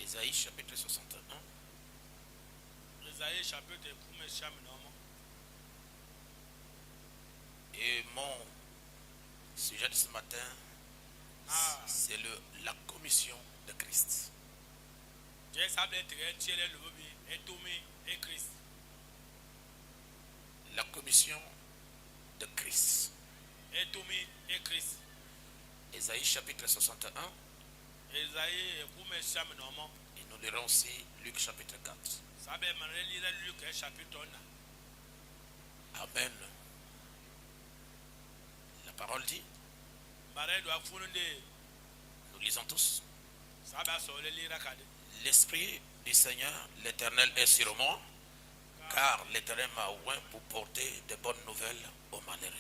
Ésaïe chapitre 61. Ésaïe chapitre 1. Et mon sujet de ce matin, c'est la commission de Christ. La commission de Christ. Ésaïe chapitre 61. Et nous lirons aussi Luc chapitre 4. Amen. La parole dit, nous lisons tous. L'Esprit du Seigneur, l'Éternel est sur moi, car l'Éternel m'a oint pour porter de bonnes nouvelles aux malheureux.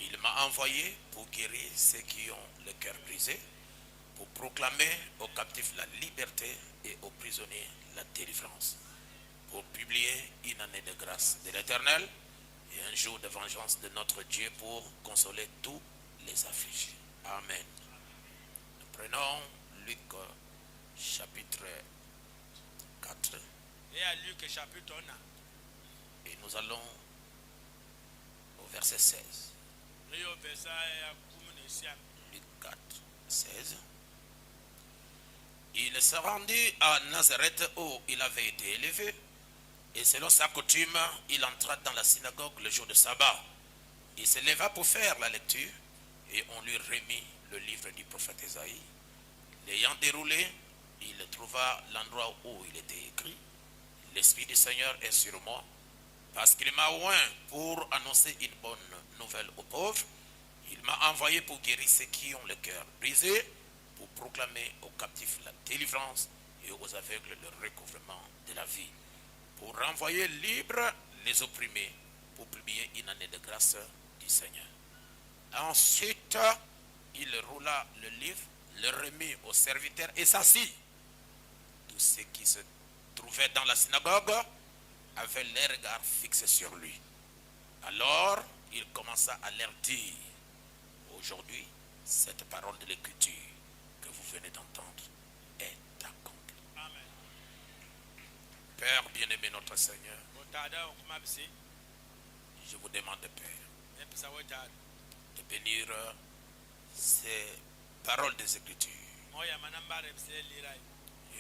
Il m'a envoyé pour guérir ceux qui ont le cœur brisé, pour proclamer aux captifs la liberté et aux prisonniers la délivrance, pour publier une année de grâce de l'Éternel et un jour de vengeance de notre Dieu pour consoler tous les affligés. Amen. Nous prenons Luc chapitre 4 et nous allons au verset 16. Luc 4, 16. Il se rendit à Nazareth où il avait été élevé, et selon sa coutume, il entra dans la synagogue le jour de sabbat. Il se leva pour faire la lecture, et on lui remit le livre du prophète Ésaïe. L'ayant déroulé, il trouva l'endroit où il était écrit: L'Esprit du Seigneur est sur moi, parce qu'il m'a oint pour annoncer une bonne nouvelle aux pauvres. Il m'a envoyé pour guérir ceux qui ont le cœur brisé, pour proclamer aux captifs la délivrance et aux aveugles le recouvrement de la vie, pour renvoyer libres les opprimés, pour publier une année de grâce du Seigneur. Ensuite, il roula le livre, le remit au serviteur et s'assit. Tous ceux qui se trouvaient dans la synagogue avaient les regards fixés sur lui. Alors, il commença à leur dire: Aujourd'hui, cette parole de l'Écriture que vous venez d'entendre est accomplie. Amen. Père bien-aimé, notre Seigneur, je vous demande, Père, de bénir ces paroles des Écritures.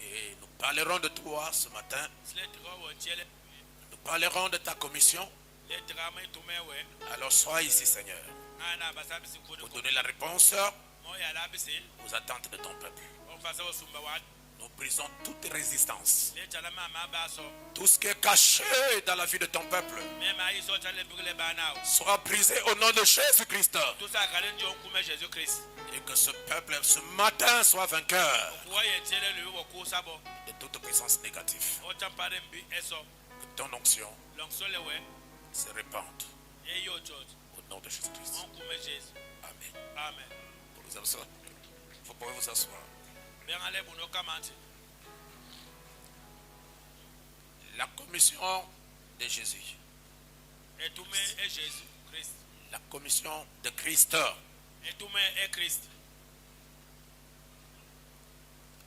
Et nous parlerons de toi ce matin. Nous parlerons de ta commission. Alors sois ici, Seigneur, pour donner la réponse aux attentes de ton peuple. Nous brisons toute résistance. Tout ce qui est caché dans la vie de ton peuple soit brisé au nom de Jésus-Christ. Et que ce peuple, ce matin, soit vainqueur de toute puissance négative. Que ton onction se répande au nom de Jésus-Christ. Amen. Amen. Vous pouvez vous asseoir. La commission de Jésus. La commission de Christ.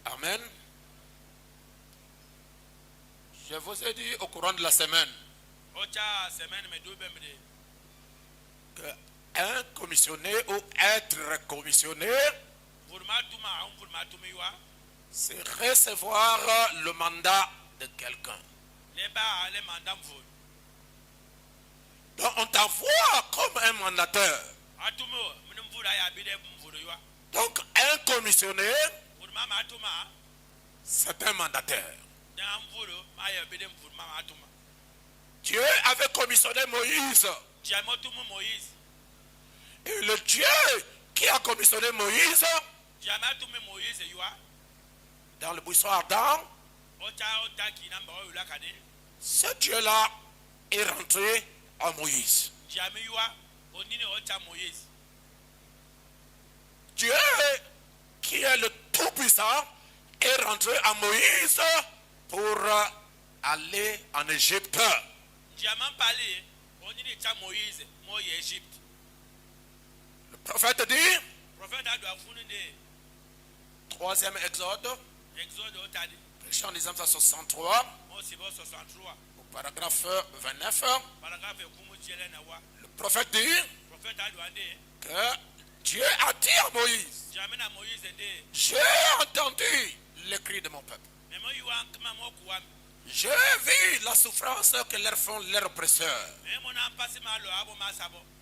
Amen. Je vous ai dit au courant de la semaine que un commissionné ou être commissionné, c'est recevoir le mandat de quelqu'un. Donc on t'envoie comme un mandataire. Donc un commissionné, c'est un mandataire. Dieu avait commissionné Moïse. Et le Dieu qui a commissionné Moïse dans le buisson ardent, ce Dieu-là est rentré à Moïse. Dieu qui est le Tout-Puissant est rentré à Moïse pour aller en Égypte. Le prophète dit, 3e Exode, Prêché en Isaïe 63, au paragraphe 29, le prophète dit que Dieu a dit à Moïse, j'ai entendu les cris de mon peuple. J'ai vu la souffrance que leur font leurs oppresseurs.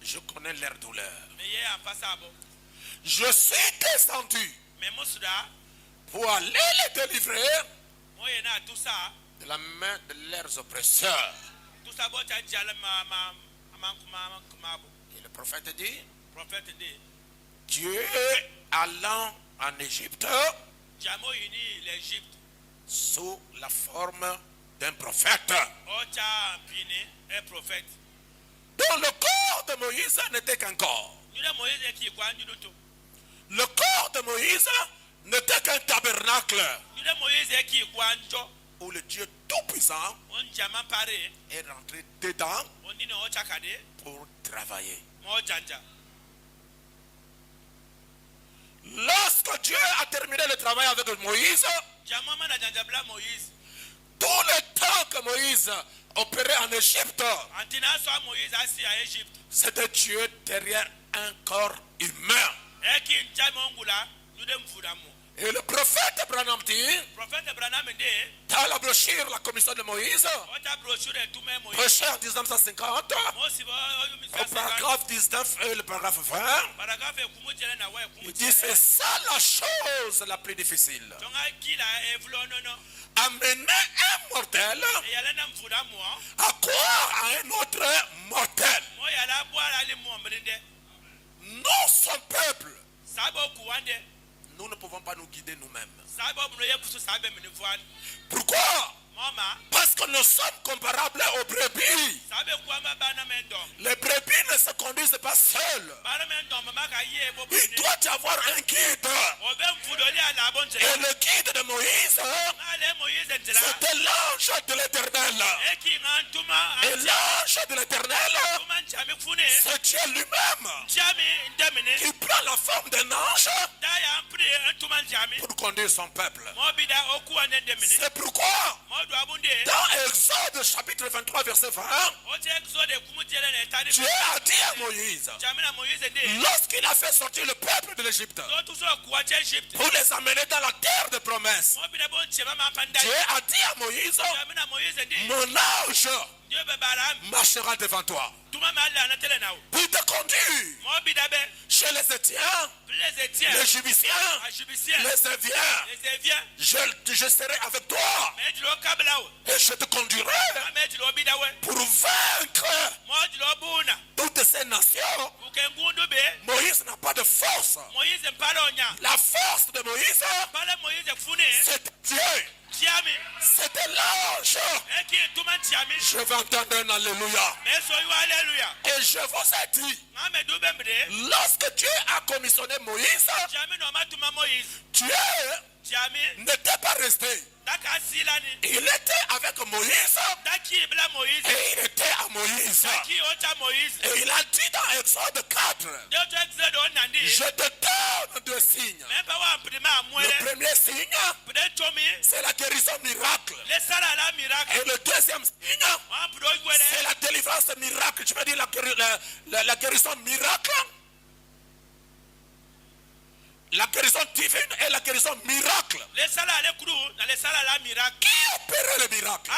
Je connais leur douleur. Je suis descendu pour aller les délivrer de la main de leurs oppresseurs. Et le prophète dit, Dieu allant en Égypte sous la forme d'un prophète. Donc le corps de Moïse n'était qu'un corps. Le corps de Moïse n'était qu'un tabernacle où le Dieu Tout-Puissant est rentré dedans pour travailler. Lorsque Dieu a terminé le travail avec Moïse, tout le temps que Moïse opérait en Égypte, c'était Dieu derrière un corps humain. Et le prophète Branham dit, dans la brochure, la commission de Moïse, prêché en 1950, au paragraphe 19 et le paragraphe 20, il dit c'est ça la chose la plus difficile. Amener un mortel à croire à un autre mortel. Nous, son peuple, nous ne pouvons pas nous guider nous-mêmes. Pourquoi? Parce que nous sommes comparables aux brebis. Les brebis ne se conduisent pas seuls. Il doit y avoir un guide. Et le guide de Moïse, c'était l'ange de l'Éternel. Et l'ange de l'Éternel, c'est Dieu lui-même qui prend la forme d'un ange pour conduire son peuple. C'est pourquoi dans Exode chapitre 23 verset 20, Dieu a dit à Moïse, lorsqu'il a fait sortir le peuple de l'Égypte pour les amener dans la terre de promesse, Dieu a dit à Moïse, mon ange marchera devant toi. Pour te conduire chez les Étiens, les Jubiciens, les Éviens, je serai avec toi et je te conduirai pour vaincre toutes ces nations. Moïse n'a pas de force. La force de Moïse, c'est Dieu. C'était l'ange. Je vais entendre un alléluia. Et je vous ai dit, lorsque Dieu a commissionné Moïse, Dieu n'était pas resté. Il était avec Moïse et il était à Moïse. Et il a dit dans Exode 4, je te donne deux signes. Le premier signe, c'est la guérison miracle. Et le deuxième signe, c'est la délivrance miracle. Tu veux dire la guérison miracle? La guérison divine et la guérison miracle. Qui opérait le miracle?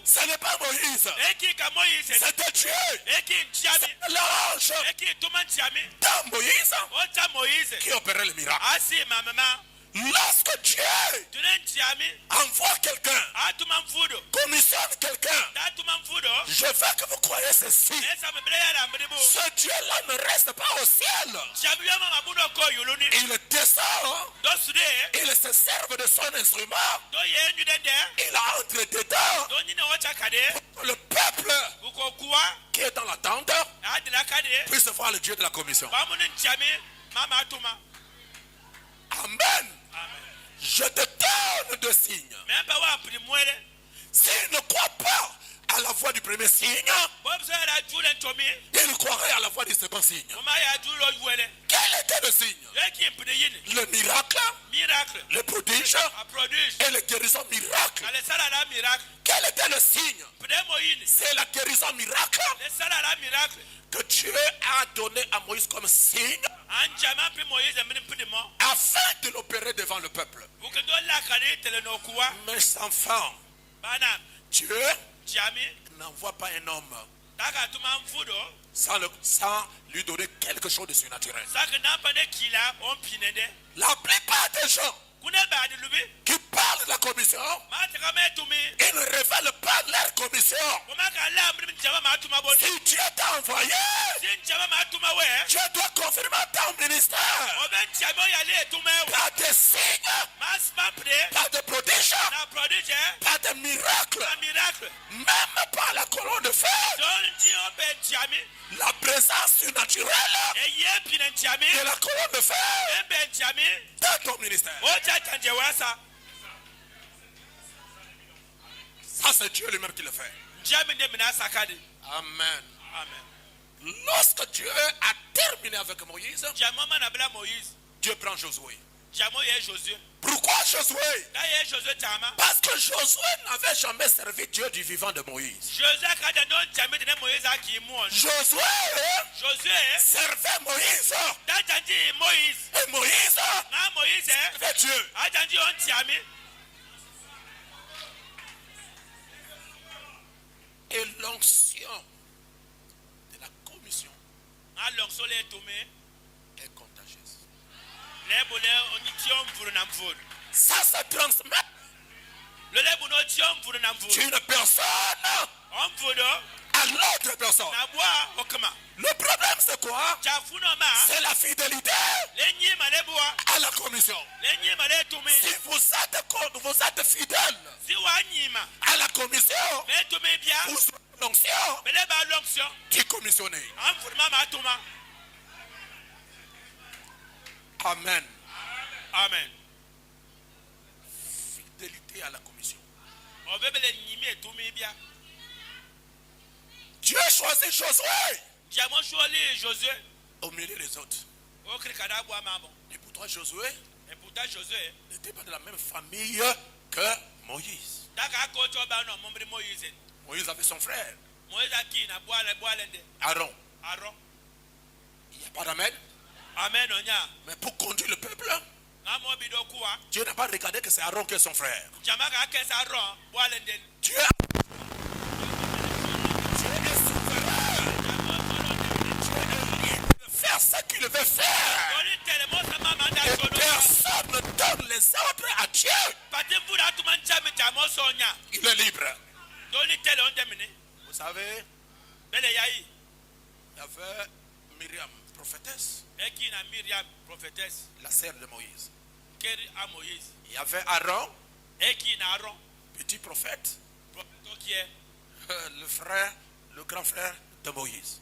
Ce n'est pas Moïse. C'était Dieu. C'était l'ange dans Moïse qui opérait le miracle. Lorsque Dieu envoie quelqu'un, commissionne quelqu'un, je veux que vous croyez ceci. Ce Dieu-là ne reste pas au ciel. Il descend, il se serve de son instrument, il entre dedans pour que le peuple qui est dans la tente puisse voir le Dieu de la commission. Amen. Je te donne deux signes. S'il ne croit pas à la voix du premier signe, il croirait à la voix du second signe. Quel était le signe? Le miracle, le prodige et le guérison miracle. Quel était le signe? C'est la guérison miracle que Dieu a donné à Moïse comme signe afin de l'opérer devant le peuple. Mes enfants, Dieu n'envoie pas un homme sans lui donner quelque chose de surnaturel. La plupart des gens qui parlent de la commission, ils ne révèlent pas leur commission. Si Dieu t'a envoyé, Dieu doit confirmer ton ministère par des signes, par des prodiges, par des miracles, même par la colonne de feu. La présence surnaturelle de la colonne de feu dans ton ministère. Ça, c'est Dieu lui-même qui le fait. Amen. Lorsque Dieu a terminé avec Moïse, Dieu prend Josué. Pourquoi Josué? Parce que Josué n'avait jamais servi Dieu du vivant de Moïse. Josué servait Moïse. Et Moïse servait Dieu. Et l'onction de la commission est contagieuse. Ça se transmet d'une personne à l'autre personne. Le problème c'est quoi? C'est la fidélité à la commission. Si vous êtes fidèle à la commission, vous serez l'onction du commissionné. Amen. Fidélité à la commission. Dieu choisit Josué au milieu des autres. Et pourtant Josué n'était pas de la même famille que Moïse. Moïse avait son frère Aaron. Il n'y a pas d'amen. Mais pour conduire le peuple, Dieu n'a pas regardé que c'est Aaron qui est son frère. Dieu est faire ce qu'il veut faire. Et personne ne donne les ordres à Dieu. Il est libre. Vous savez, il y avait Myriam, prophétesse, la sœur de Moïse. Il y avait Aaron, petit prophète, le grand frère de Moïse.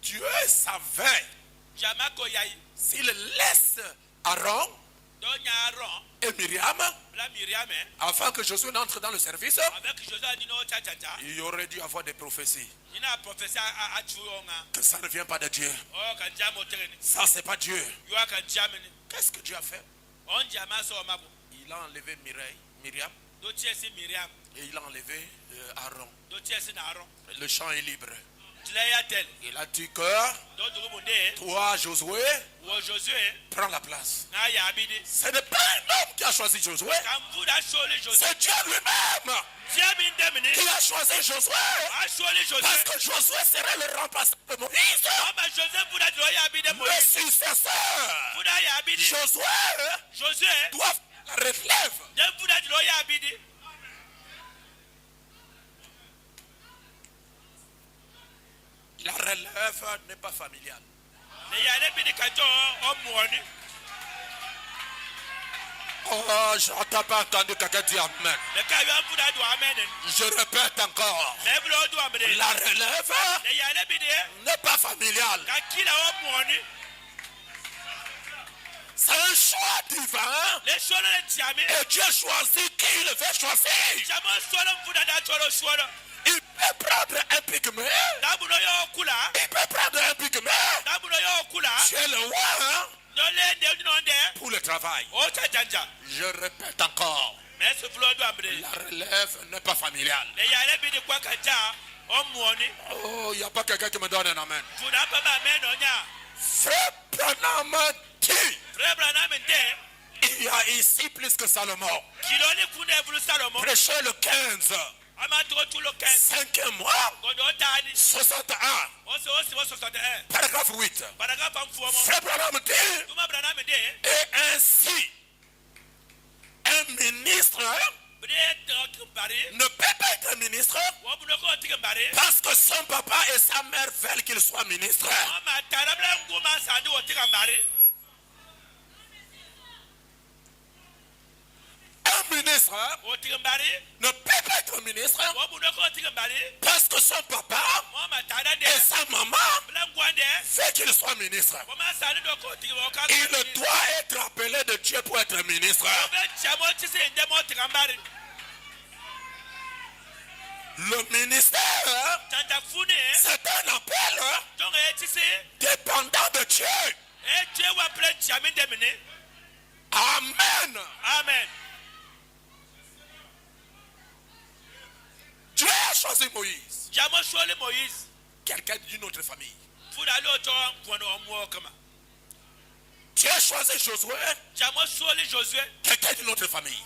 Dieu savait s'il laisse Aaron et Myriam avant que Josué n'entre dans le service, il y aurait dû avoir des prophéties. Que ça ne vient pas de Dieu. Ça, c'est pas Dieu. Qu'est-ce que Dieu a fait? Il a enlevé Myriam et il a enlevé Aaron. Le champ est libre. Il a dit que toi, Josué, prends la place. Ce n'est pas un homme qui a choisi Josué. C'est Dieu lui-même qui a choisi Josué. Parce que Josué serait le remplaçant de Moïse. Le successeur. Josué doit faire la relève. La relève n'est pas familiale. Oh, je n'ai pas entendu quelqu'un dire amen. Je répète encore. La relève n'est pas familiale. C'est un choix divin. Le chola le tiami. Et Dieu choisit qui il veut choisir. Jamo chola mfuda da cholo chola. Il peut prendre un pygmée. Dabuno yo kula. Il peut prendre un pygmée. Dabuno yo kula. Tu es le roi, hein, Nole de nonde. pour le travail. O chanja. Je répète encore. Mais ce flow do ambre. La relève n'est pas familiale. Le yale bi de kwa kaja. O muoni. Oh, il n'y a pas quelqu'un qui me donne un amen. Fuda pa ma men onya. Frère Branham dit, Frère Branham de. il y a ici plus que Salomon. Kiloni kunde vulu Salomon. Prêchez le 15. Ama to tu lo 15. 5e mois. Godo tani. 61. O 61. Paragraphe 8. Paragraphe amfuomo. Frère Branham dit, Tuma Branham de. et ainsi, un ministre ne peut pas être ministre parce que son papa et sa mère veulent qu'il soit ministre. Un ministre ne peut pas être ministre parce que son papa et sa maman veulent qu'il soit ministre. Il doit être appelé de Dieu pour être ministre. Le ministère, c'est un appel dépendant de Dieu. Amen. Amen. Dieu a choisi Moïse. Moïse. Quelqu'un d'une autre famille. Dieu a choisi Josué. Quelqu'un d'une autre famille.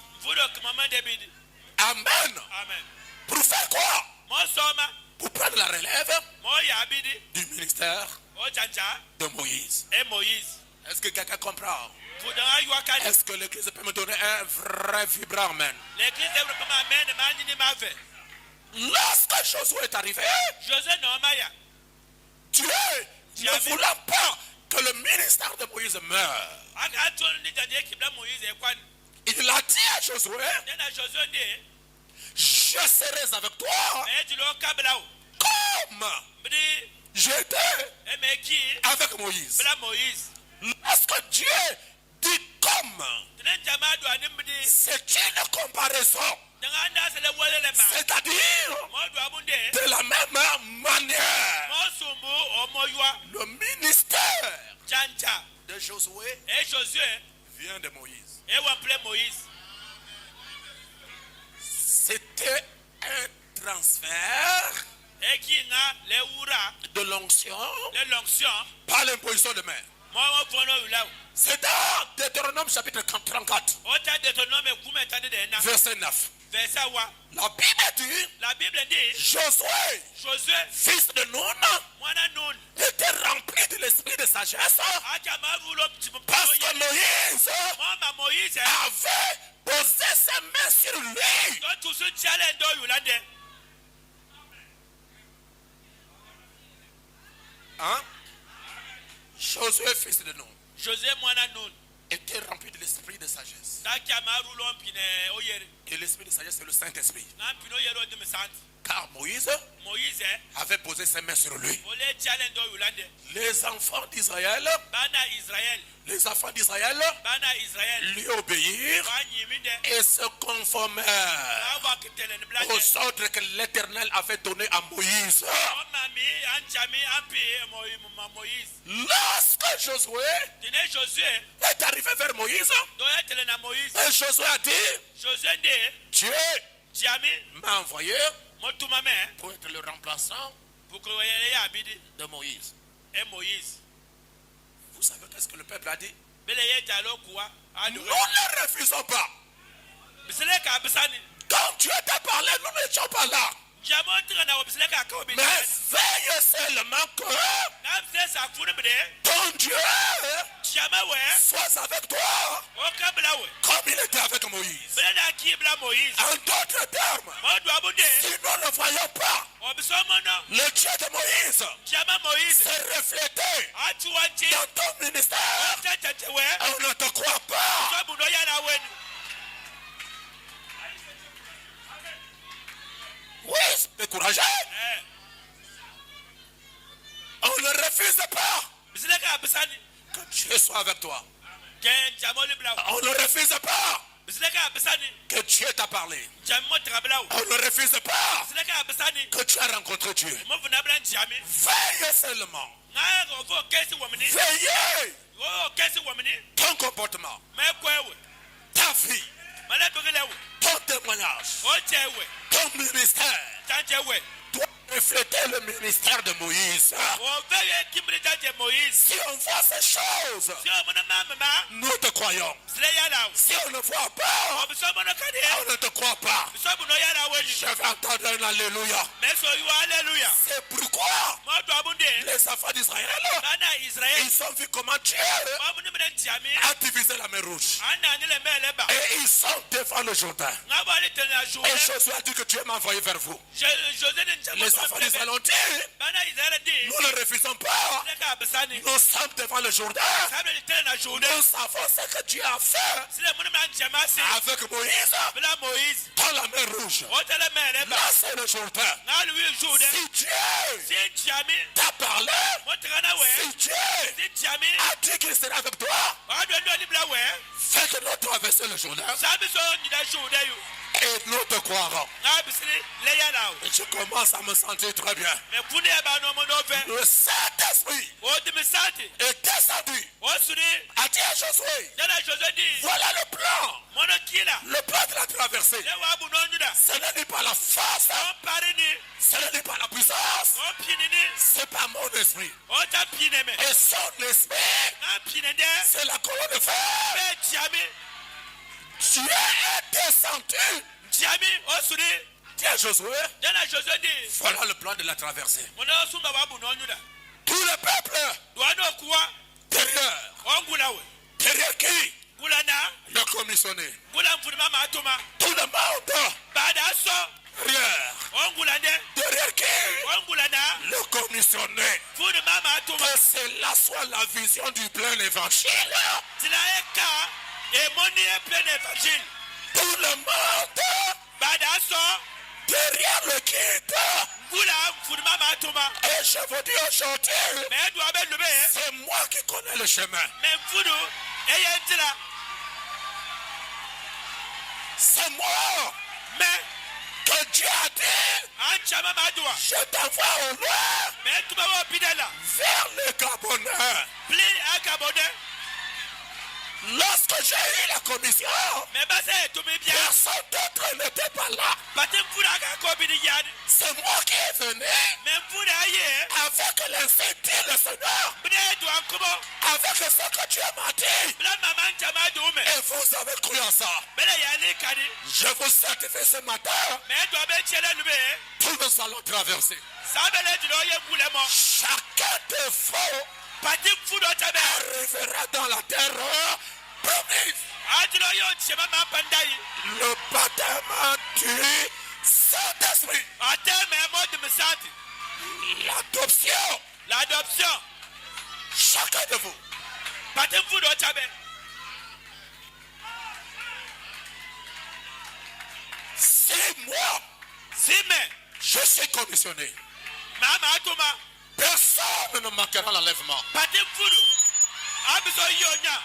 Amen. Amen. Pour faire quoi? Pour prendre la relève du ministère de Moïse. Est-ce que quelqu'un comprend? Est-ce que l'église peut me donner un vrai vibrant amen? Lorsque Josué est arrivé, Dieu ne voulant pas que le ministère de Moïse meure, il a dit à Josué, je serai avec toi comme j'étais avec Moïse. Lorsque Dieu dit comme, c'est une comparaison. C'est-à-dire de la même manière. Le ministère de Josué vient de Moïse. C'était un transfert de l'onction par l'imposition de main. C'est dans Deutéronome chapitre 34, verset 9. La Bible dit, Josué, fils de Nun, était rempli de l'esprit de sagesse parce que Moïse avait posé ses mains sur lui. Hein? Josué, fils de Nun, était rempli de l'esprit de sagesse. Et l'esprit de sagesse, c'est le Saint-Esprit. Car Moïse avait posé ses mains sur lui. Les enfants d'Israël lui obéirent et se conformèrent aux ordres que l'Éternel avait donnés à Moïse. Lorsque Josué est arrivé vers Moïse, et Josué a dit, Dieu m'a envoyé pour être le remplaçant de Moïse. Vous savez qu'est-ce que le peuple a dit? Nous ne refusons pas. Quand Dieu t'a parlé, nous n'étions pas là. Mais veille seulement que ton Dieu soit avec toi comme il était avec Moïse. En d'autres termes, si nous ne voyons pas le Dieu de Moïse se refléter dans ton ministère, on ne te croit pas. Oui, découragé. On ne refuse pas que Dieu soit avec toi. Ken jamoli blau. On ne refuse pas Bisleka besani. que Dieu t'a parlé. Jammo trablau. On ne refuse pas Bisleka besani. que tu as rencontré Dieu. Mo vuna blan jami. Veille seulement. Na go fo kesi womni. Veillez Oh kesi womni. ton comportement, Me kwewe. ta vie, Mala bigelewe. ton témoignage, O chewe. ton ministère Tanjewe. doit refléter le ministère de Moïse. O veye kimri tanje Moïse. Si on voit ces choses, Si o mona mama. nous te croyons. Sleya lawo. Si on ne voit pas, O biso mona kadi. on ne te croit pas. Biso buno yala weni. Je vais entendre un alléluia. Meso yu hallelujah. C'est pourquoi Mo do abunde. les enfants d'Israël, Bana Israël. ils ont vu comment Dieu Mo muni blan jami. a divisé la mer rouge. Ana ni le mele ba. Et ils sont devant le Jourdain. Ngabo ali tena jour. Et Josué a dit que Dieu m'a envoyé vers vous. José ne jamo. Les enfants d'Israël ont dit, Bana Israël dit. nous ne refusons pas. Bisleka besani. Nous sommes devant le Jourdain. Sabe li tena jour. Nous savons ce que Dieu a fait Sile muni blan jamasi. avec Moïse Bla Moïse. dans la mer rouge. O tele mele ba. Là, c'est le Jourdain. Ngalu wi jour. Si Dieu Si jami. t'a parlé, Mo trana we. si Dieu Si jami. a dit qu'il sera avec toi, O do do ni bla we. fais que nous traversions le Jourdain Sabe so ni da jour da yu. et nous te croirons. Ngabisili le yala o. Je commence à me sentir très bien. Me kuni ba no mo no fe. Le Saint-Esprit O di mi sati. est descendu. O suri. A dit à Josué, Jana José dit. voilà le plan. Mono kila. Le plan de la traversée. Le wa bu no nyuda. Ce n'est pas la force, O pari ni. ce n'est pas la puissance, O pini ni. c'est pas mon esprit. O ta pine me. Et son esprit, Na pine de. c'est la colonne de fer. Be jami. Dieu est descendu. Jami o suri. Dis à Josué, Jana José dit. voilà le plan de la traversée. Mono sumba wa bu no nyuda. Tout le peuple, Do ano kuwa. derrière. O ngula we. Derrière qui? Ngula na. Le commissionné. Ngula mfurima ma atoma. Tout le monde, Bada so. derrière. O ngula de. Derrière qui? O ngula na. Le commissionné. Furima ma atoma. Que cela soit la vision du plein évangile. Tila eka. E moni e plein évangile. Tout le monde, Bada so. derrière le guide. Ngula mfurima ma atoma. Et je vous dis aujourd'hui, Me do abe lube. c'est moi qui connais le chemin. Me mfudu. Eye ntila. C'est moi Me. que Dieu a dit, Anchama ma adwa. je t'envoie au loin Me tuba wo bidela. vers les Gabonais. Pli akabode. Lorsque j'ai eu la commission, Me base to me bien. personne d'autre n'était pas là. Bate mfuda ka ko bidi yad. C'est moi qui est venu Me mfuda ye. avec l'incendie le Seigneur, Bide do ankobo. avec ce que Dieu m'a dit. Bla mama anchama do me. Et vous avez cru en ça. Bele yali kadi. Je vous certifie ce matin, Me do abe chele lube. tous nous allons traverser. Sabele dilo ye ngule mo. Chacun des faux Bate mfudo tabe. arrivera dans la terre promise. Adilo yo chema ma pandai. Le baptême du Saint-Esprit. Ate me mo de me santi. L'adoption. L'adoption. Chacun de vous. Bate mfudo tabe. Si moi, Sime. je suis commissionné, Mama atoma. personne ne manquera l'enlèvement. Bate mfudo. Abiso yonya.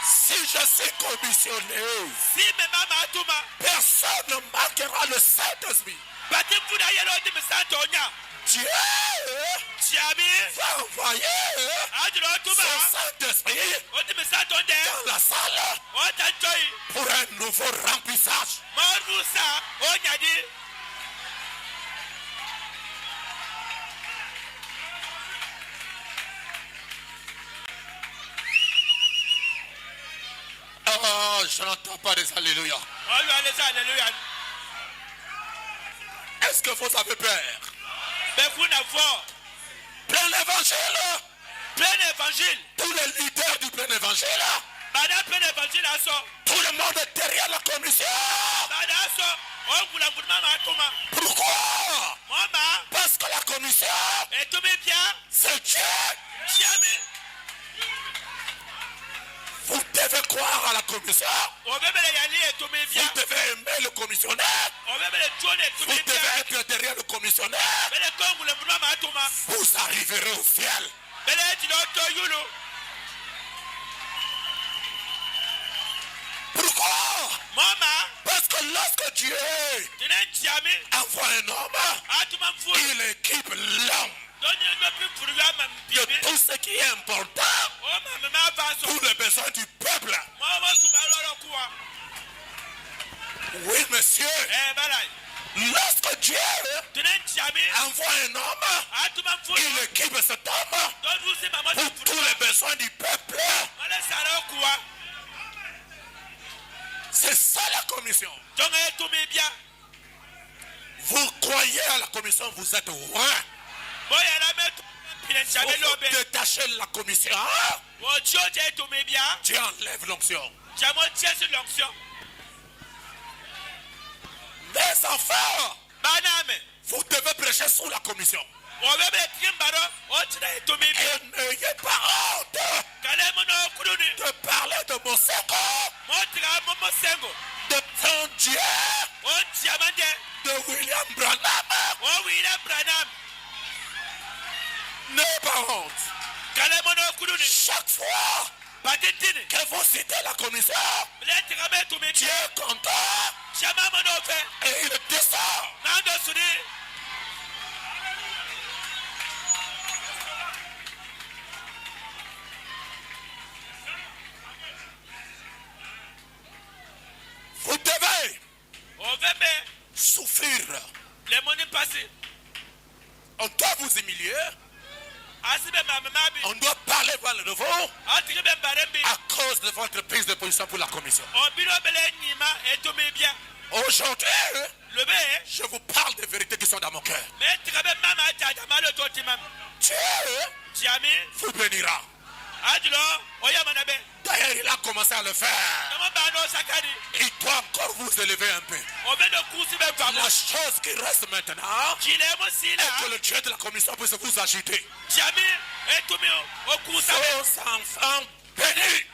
Si je suis commissionné, Sime mama atoma. personne ne manquera le Saint-Esprit. Bate mfuda yelo de me santi onya. Dieu Chiami. va envoyer Adilo atoma. son Saint-Esprit O de me santi onde. dans la salle O tanchoi. pour un nouveau remplissage. Marusa. Onya di. Oh, je n'entends pas des alléluia. Olu alesa hallelujah. Est-ce que vous avez peur? Bekuna fo. Plein l'évangile. Plein évangile. Tous les leaders du plein évangile. Bada plein évangile aso. Tout le monde est derrière la commission. Bada aso. O ngula mfurima ma atoma. Pourquoi? Mama. Parce que la commission, Et to me bien. c'est Dieu. Chiami. Vous devez croire à la commission. O bebele yali et to me bien. Vous devez aimer le commissionnaire. O bebele jone et to Vous me devez bien. être derrière le commissionnaire. Bele kongu le mfurima ma atoma. Vous arriverez au ciel. Bele dilo to yulu. Pourquoi? Mama, Parce que lorsque Dieu tenen tiami, envoie un homme, atuma mfu, il équipe l'homme donye no pi furuga ma de bibi. tout ce qui est important O ma ma vaso. pour les besoins du peuple. Mama subalo kuwa. Oui, monsieur. Balai. Lorsque Dieu Tenen tiami, envoie un homme, atuma mfu. il équipe cet homme Don usi mama pour tous les besoins du peuple. Mala sara kuwa. C'est ça la commission. Jonga etumi bia. Vous croyez à la commission, vous êtes loin. Boya la met pinen tiami Vous lobe. détachez la commission. O choje etumi bia. Dieu enlève l'onction. Jamo tiesi l'onction. Mes enfants, Baname. vous devez prêcher sous la commission. O bebe timbaro. O tina etumi bia. Et n'ayez pas honte Kale mono kuluni. de parler de mon second, Motra momo sengo. de ton Dieu, O tiamande. de William Branham. O William Branham. N'ayez pas honte. Kale mono kuluni. Chaque fois Patitini. que vous citez la commission, Bleti kame etumi Dieu bia. est content Chama mono fe. et il descend. Nando suni. Vous devez O bebe. souffrir. Le moni passé. On doit vous humilier. Asibe mamabi. On doit parler par le nouveau Atike be barembi. à cause de votre prise de position pour la commission. O bilo bele nyima etumi bia. Aujourd'hui, Le be. je vous parle des vérités qui sont dans mon cœur. Me tikabe mama jaja malo totimam. Dieu Tiami. vous bénira. Adilo. Oya manabe. D'ailleurs, il a commencé à le faire. Namo bano sakadi. Il doit encore vous élever un peu. O be no kusi be famo. La chose qui reste maintenant Kile mo sila. est que le Dieu de la commission puisse vous agiter. Tiami. Etumi o kusa. Vos enfants bénis.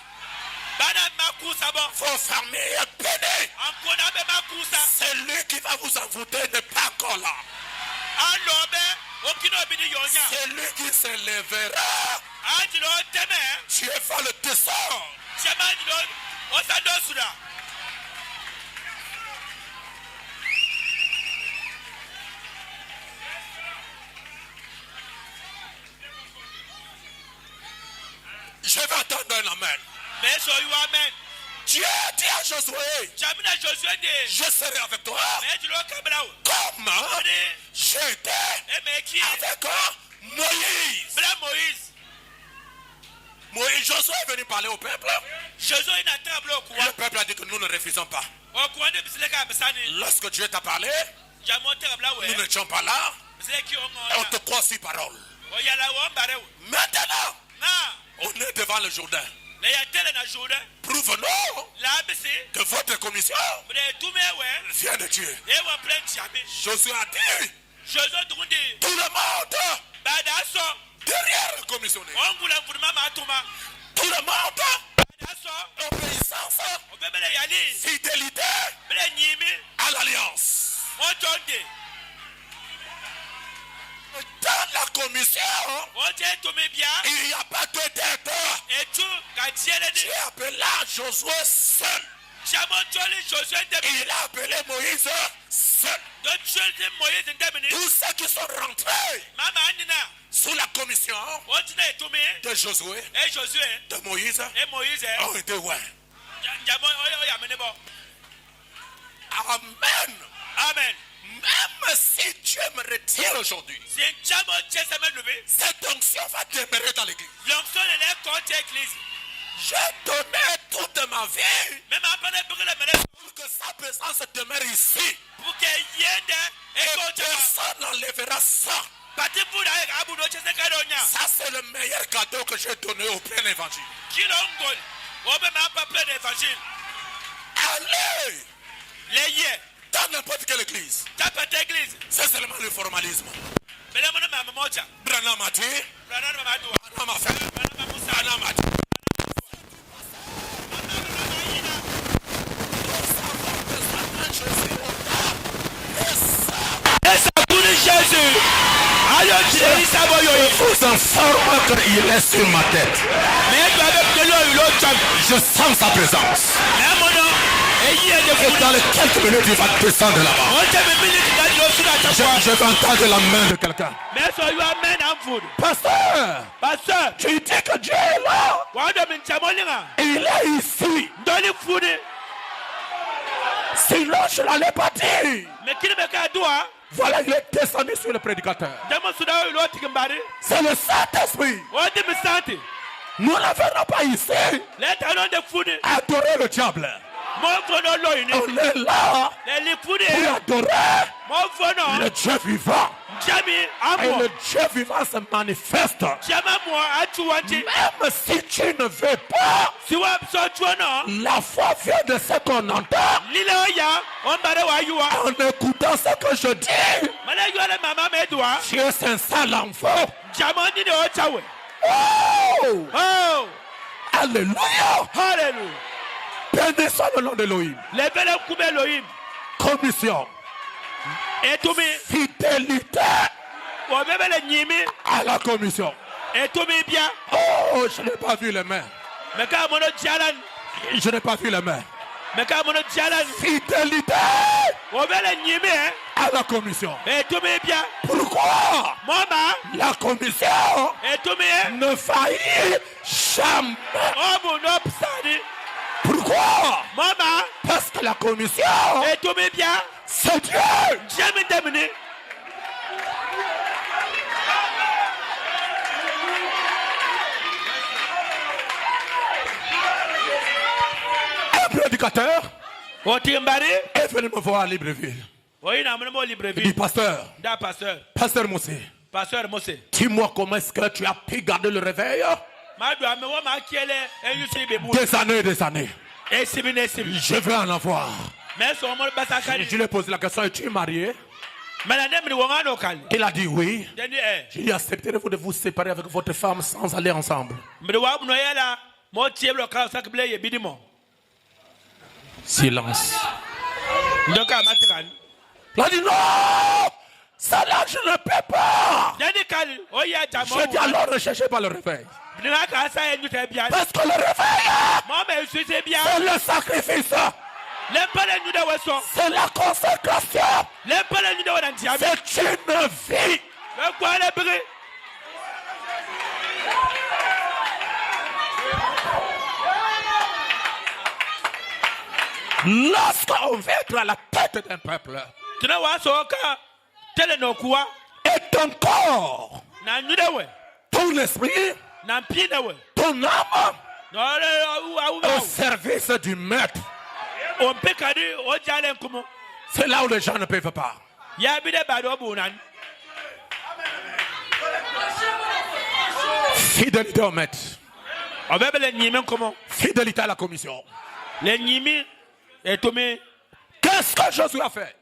Bana makusa bo. Vos familles bénis. Ankona be makusa. Celui qui va vous envoûter n'est pas encore là. Alobe. Okino bini yonya. Celui qui s'élèvera, Adilo teme. Dieu va le descendre. Tiama adilo. Osando suda. Je vais attendre un amen. Mais so you amen. Dieu dit à Josué, Jamina Josué de. je serai avec toi Mais tu l'as cabrao. comme j'étais Et mais qui? avec Moïse. Bla Moïse. Moïse, Josué est venu parler au peuple. Josué n'a table au Et coin. le peuple a dit que nous ne refusons pas. Au coin de Bisleka Bassani. Lorsque Dieu t'a parlé, Jamonte Blaoué. nous n'étions pas là. Bisleki Et on on. te croit sur parole. Oyala Wambareu. Maintenant, Na. on est devant le Jourdain. Mais ya tele na journée. Prouve-nous La BC. que votre commission Mais tout me ouais. vient de Dieu. Et on plein Jami. Josué a dit, Josué Dundi. tout le monde Badaso. derrière le commissionnaire. On voulait vous matuma. Tout le monde, Badaso. obéissance, On peut bele yali. fidélité Bele nyimi. à l'alliance. Motonde. Dans la commission, On tient tout me bien. il n'y a pas de tête. Et tout, quand tienne Dieu appela Josué seul. Jamotoli Josué de. Il a appelé Moïse seul. Donc Josué Moïse de Demini. Tous ceux qui sont rentrés Mama Anina. sous la commission On tient tout me. de Josué, Et Josué. de Moïse, Et Moïse. ont été ouais. Jamon oya menebo. Amen. Amen. Même si Dieu me retire aujourd'hui, C'est un jamo tchesame levé. cette onction va demeurer dans l'église. L'onction de l'air contre l'église. J'ai donné toute ma vie Même après pour le meneur. pour que sa présence demeure ici. Pour que yende. Et Et contre. personne n'enlèvera ça. Pati pour la abu no chese karonya. Ça, c'est le meilleur cadeau que j'ai donné au plein évangile. Kilongol. On peut même pas plein d'évangile. Allez Les yeux. dans n'importe quelle église. Tapete église. C'est seulement le formalisme. Mais là, mon maman mocha. Branham a dit, Branham Mamadou. Branham a fait, Branham Moussa. Branham a dit. Et ça tourne Jésus. Ayo Jésus Saboyo. Je vous informe qu'il est sur ma tête. Mais tu avais que l'eau, l'autre Je sens sa présence. Et dans les quelques minutes, il va descendre là-bas. Je vais entendre la main de quelqu'un. Pasteur, tu dis que Dieu est là. Il est ici. Sinon, je n'allais pas dire. Voilà, il est descendu sur le prédicateur. C'est le Saint-Esprit. Nous ne venons pas ici adorer le diable. On est là pour adorer le Dieu vivant. Et le Dieu vivant se manifeste. Même si tu ne veux pas, la foi vient de ce qu'on entend. En écoutant ce que je dis, Dieu s'installe en vous. Oh! Alléluia! Béni soit le nom d'Elohim. Commission. Fidélité à la commission. Oh, je n'ai pas vu les mains. Je n'ai pas vu les mains. Fidélité à la commission. Pourquoi la commission ne faillit jamais? Pourquoi? Parce que la commission, c'est Dieu. Un prédicateur est venu me voir à Libreville. Il dit, pasteur Moussé, dis-moi comment est-ce que tu as pu garder le réveil des années. Je veux en avoir. Je lui ai posé la question, es-tu marié? Il a dit oui. Je lui ai accepté de vous séparer avec votre femme sans aller ensemble. Silence. Il a dit non, ça là je ne peux pas. Je dis alors ne cherchez pas le réveil. Parce que le réveil, c'est le sacrifice. C'est la consécration. C'est une vie. Lorsqu'on veut être à la tête d'un peuple, et ton corps, ton esprit, ton âme au service du maître, c'est là où les gens ne peuvent pas. Fidélité au maître, fidélité à la commission. Qu'est-ce que Josué a fait?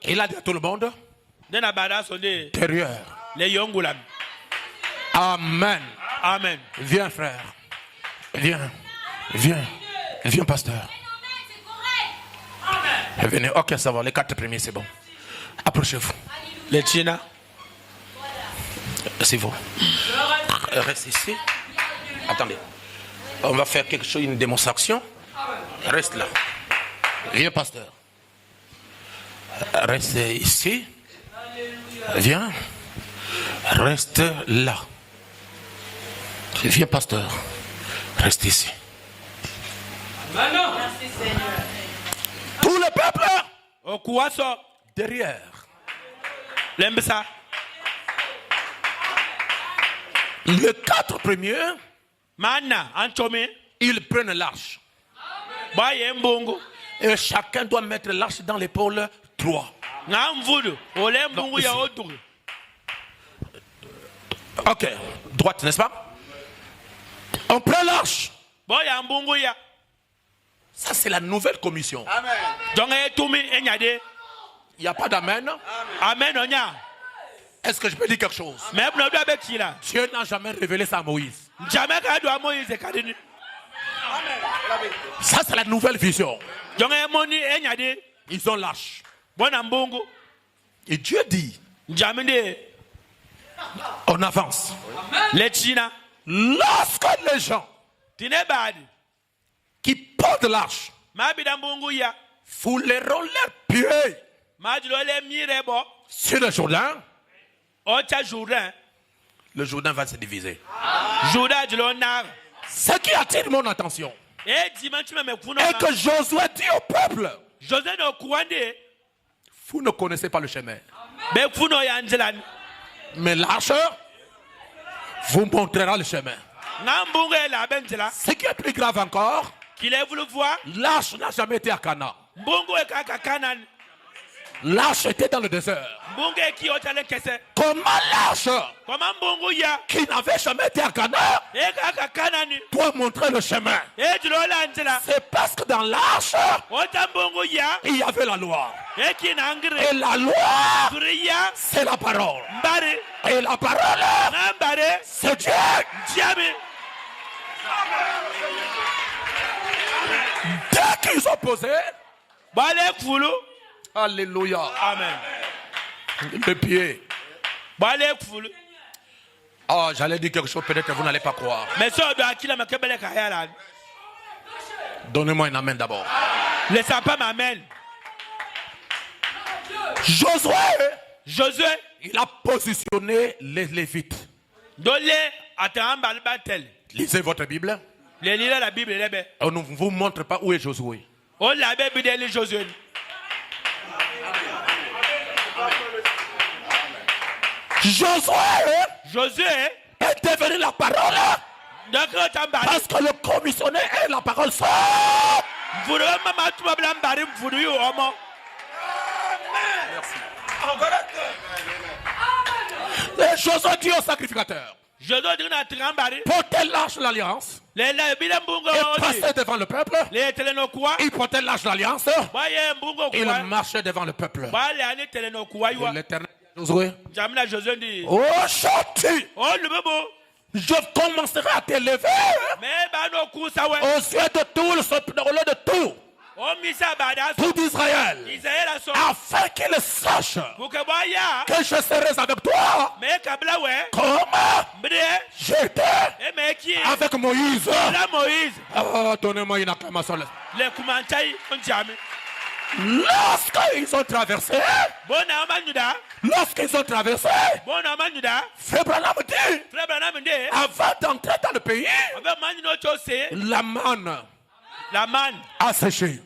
Il a dit à tout le monde derrière. Amen. Amen. Viens frère. Viens pasteur. Venez. Ok, ça va. Les 4 premiers c'est bon. Approchez-vous. Les China. C'est vous. Reste ici. Attendez. On va faire quelque chose, une démonstration. Reste là. Viens pasteur. Reste ici. Viens. Reste là. Viens pasteur. Reste ici. Merci Seigneur. Tout le peuple derrière. Les 4 premiers, ils prennent l'arche. Et chacun doit mettre l'arche dans l'épaule 3. Ok, droite, n'est-ce pas? On prend l'arche. Ça, c'est la nouvelle commission. Il n'y a pas d'amen. Est-ce que je peux dire quelque chose? Dieu n'a jamais révélé ça à Moïse. Ça, c'est la nouvelle vision. Ils ont l'arche. Et Dieu dit, on avance. Lorsque les gens qui portent l'arche fouleront leurs pieds sur le Jourdain. Le Jourdain va se diviser. Ce qui attire mon attention est que Josué dit au peuple, vous ne connaissez pas le chemin, mais l'arche vous montrera le chemin. Ce qui est plus grave encore, l'arche n'a jamais été à Canaan. L'arche était dans le désert. Comment l'arche qui n'avait jamais été à Canaan doit montrer le chemin? C'est parce que dans l'arche il y avait la loi. Et la loi, c'est la parole. Et la parole, c'est Dieu. Dès qu'ils ont posé, alléluia, Amen. le pied. Oh, j'allais dire quelque chose, peut-être que vous n'allez pas croire. Donnez-moi un amen d'abord. Josué, il a positionné les Lévites. Lisez votre Bible. On ne vous montre pas où est Josué. Josué est devenu la parole parce que le commissionnaire est la parole seule. Et Josué dit au sacrificateur, portez l'arche de l'alliance et passez devant le peuple. Il portait l'arche de l'alliance. Il marchait devant le peuple. Et l'Éternel Josué, oh châti, je commencerai à t'élever aux yeux de tout de tout d'Israël, afin qu'il sache que je serai avec toi comme j'étais avec Moïse. Oh, donnez-moi une acclamation. Lorsqu'ils ont traversé, Frère Branham dit, avant d'entrer dans le pays, la manne a séché.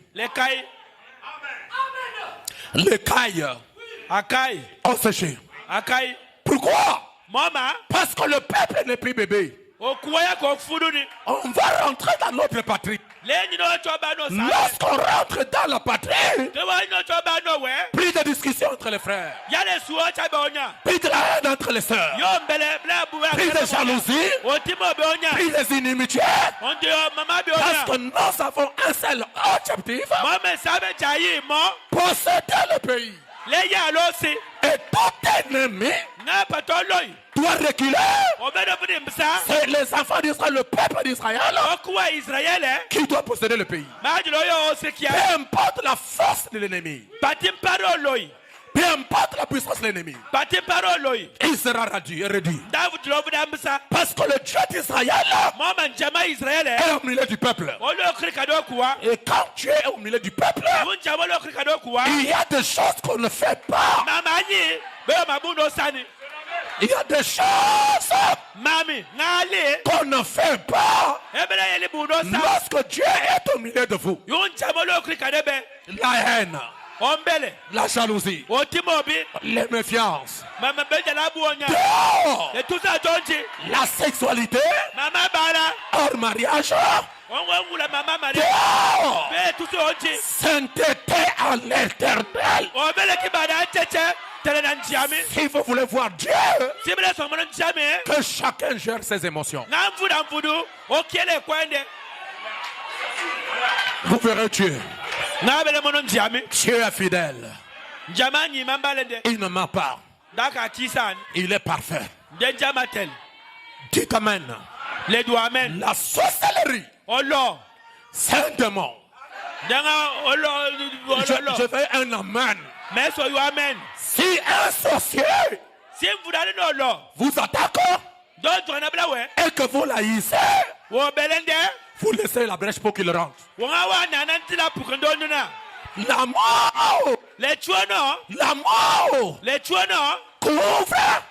Les cailles ont séché. Pourquoi? Parce que le peuple n'est plus bébé. On va rentrer dans notre patrie. Lorsqu'on rentre dans la patrie, plus de discussion entre les frères, plus de la haine entre les sœurs, plus de jalousie, plus des inimitiés, parce que nous avons un seul objectif, posséder le pays. Et tout ennemi doit reculer. C'est les enfants d'Israël, le peuple d'Israël, qui doit posséder le pays. Peu importe la force de l'ennemi, peu importe la puissance de l'ennemi, il sera réduit. Parce que le Dieu d'Israël est au milieu du peuple. Et quand tu es au milieu du peuple, il y a des choses qu'on ne fait pas. Il y a des choses qu'on ne fait pas. Lorsque Dieu est au milieu de vous, la haine, la jalousie, les méfiances, la sexualité, hors mariage, sainteté à l'éternel. Si vous voulez voir Dieu, que chacun gère ses émotions. Vous verrez Dieu. Dieu est fidèle. Il ne ment pas. Il est parfait. Dites amen. La sorcellerie, c'est un démon. Je veux un amen. Si un sorcier vous attaque et que vous l'haïssez, Vous laissez la brèche pour qu'il rentre. L'amour. L'amour couvre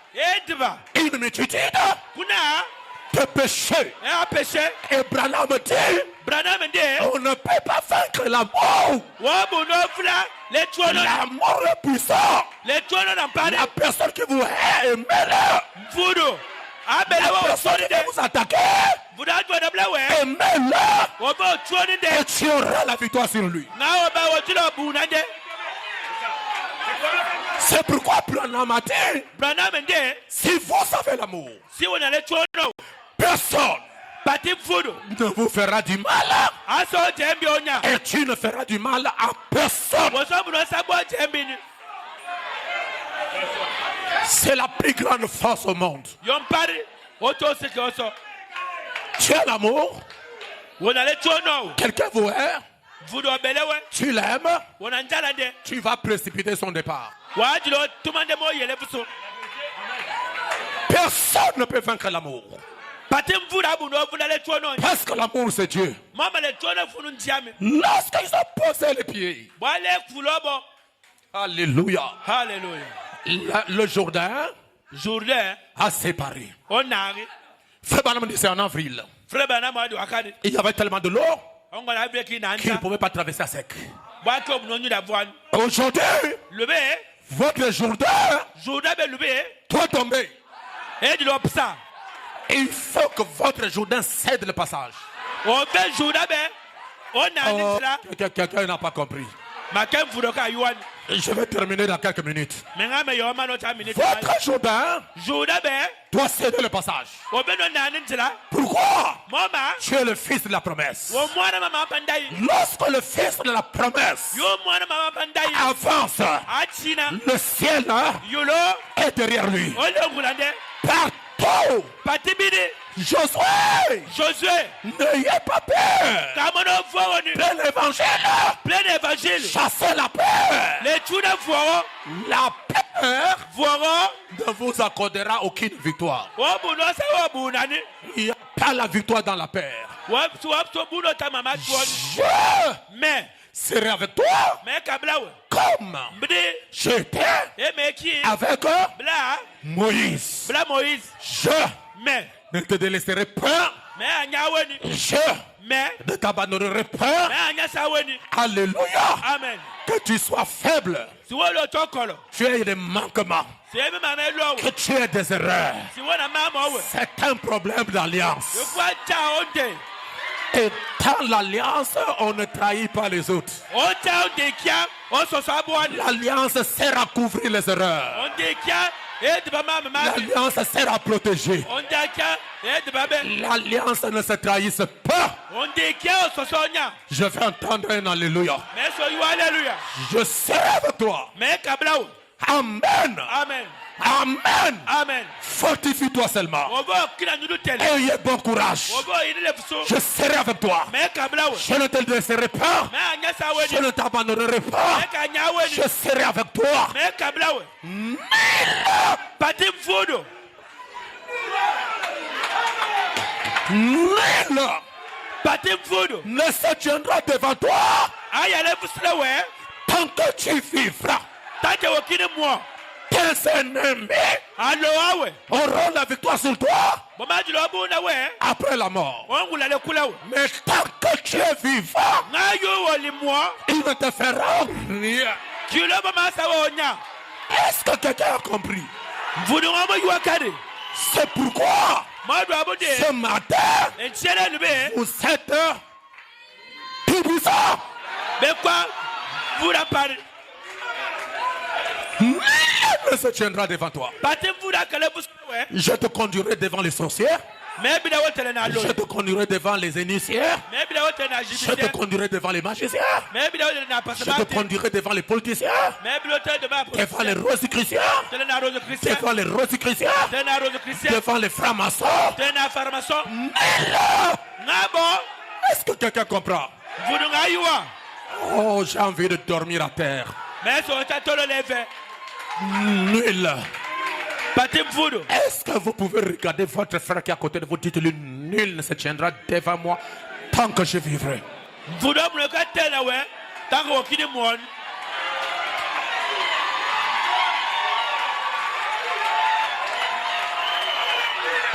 une multitude de péchés. Et Branham dit, on ne peut pas vaincre l'amour. L'amour est puissant. La personne qui vous hait, aimez-le. La personne qui vous attaque, aimez-le. Et tu auras la victoire sur lui. C'est pourquoi Branham a dit, si vous avez l'amour, personne ne vous fera du mal. Et tu ne feras du mal à personne. C'est la plus grande force au monde. Tu as l'amour. Quelqu'un vous hait. Tu l'aimes. Tu vas précipiter son départ. Personne ne peut vaincre l'amour. Parce que l'amour c'est Dieu. Lorsqu'ils ont posé les pieds. Alléluia. Le Jourdain a séparé. Frère Branham dit c'est en avril. Il y avait tellement de l'eau qu'il ne pouvait pas traverser à sec. Aujourd'hui, votre Jourdain doit tomber. Il faut que votre Jourdain cède le passage. Quelqu'un n'a pas compris. Je vais terminer dans quelques minutes. Votre Jourdain doit céder le passage. Pourquoi? Tu es le fils de la promesse. Lorsque le fils de la promesse avance, le ciel est derrière lui. Partout. Josué, n'ayez pas peur. Plein évangile. Chassez la peur. La peur ne vous accordera aucune victoire. Il n'y a pas la victoire dans la peur. Je serai avec toi comme j'étais avec Moïse. Je ne te délaisserai pas. Je ne t'abandonnerai pas. Alléluia. Amen. Que tu sois faible. Tu as des manquements. Que tu aies des erreurs. C'est un problème d'alliance. Et dans l'alliance, on ne trahit pas les autres. L'alliance sert à couvrir les erreurs. L'alliance sert à protéger. L'alliance ne se trahisse pas. Je vais entendre un alléluia. Je serai avec toi. Amen. Amen. Amen. Amen. Fortifie-toi seulement. Ayez bon courage. Je serai avec toi. Je ne te laisserai pas. Je ne t'abandonnerai pas. Je serai avec toi. Nul ne se tiendra devant toi tant que tu vivras. Tes ennemis auront la victoire sur toi après la mort. Mais tant que tu es vivant, ils ne te feront rien. Est-ce que quelqu'un a compris? C'est pourquoi ce matin vous êtes puissants. Nul ne se tiendra devant toi. Je te conduirai devant les sorcières. Je te conduirai devant les initiés. Je te conduirai devant les magiciens. Je te conduirai devant les politiciens. Devant les rosicruciens. Devant les rosicruciens. Devant les francs-maçons. Est-ce que quelqu'un comprend? Oh, j'ai envie de dormir à terre. Nul. Est-ce que vous pouvez regarder votre frère qui est à côté de vous? Dites-lui nul ne se tiendra devant moi tant que je vivrai.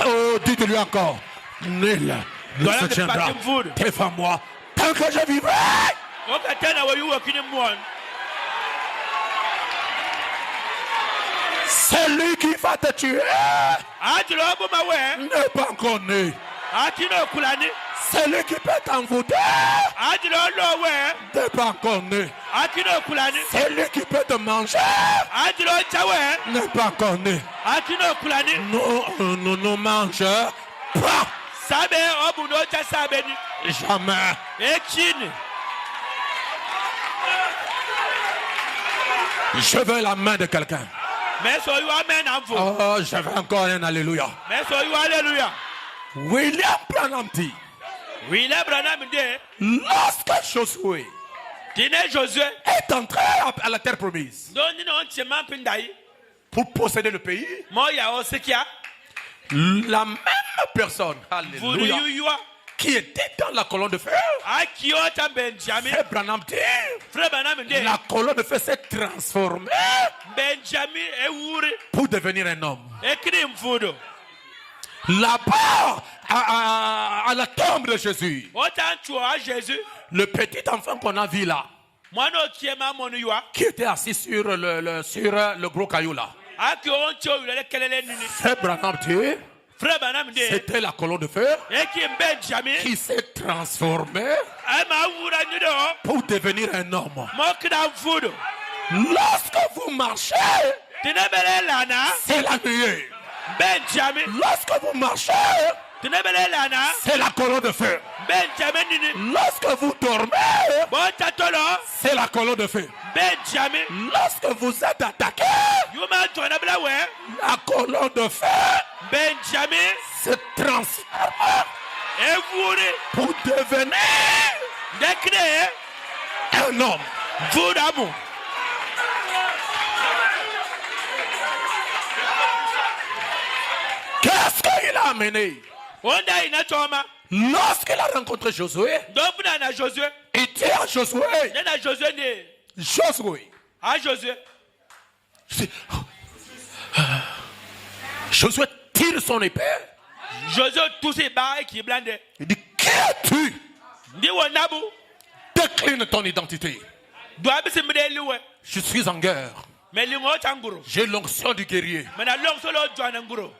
Oh, dites-lui encore, nul ne se tiendra devant moi tant que je vivrai. Celui qui va te tuer n'est pas encore né. Celui qui peut t'envoûter n'est pas encore né. Celui qui peut te manger n'est pas encore né. Nous ne mangeons pas. Jamais. Je veux la main de quelqu'un. Oh, je veux encore un alléluia. William Branham dit, lorsque Josué est entré à la terre promise pour posséder le pays, la même personne, alléluia, qui était dans la colonne de feu, Frère Branham dit, la colonne de feu s'est transformée pour devenir un homme. Là-bas, à la tombe de Jésus, le petit enfant qu'on a vu là, qui était assis sur le gros caillou là, Frère Branham dit, c'était la colonne de feu qui s'est transformée pour devenir un homme. Lorsque vous marchez, c'est la nuée. Lorsque vous marchez, c'est la colonne de feu. Lorsque vous dormez, c'est la colonne de feu. Lorsque vous êtes attaqué, la colonne de feu se transforme pour devenir un homme. Qu'est-ce qu'il a amené? Lorsqu'il a rencontré Josué, il dit à Josué, Josué tire son épée. Il dit, qui es-tu? Décline ton identité. Je suis en guerre. J'ai l'onction du guerrier.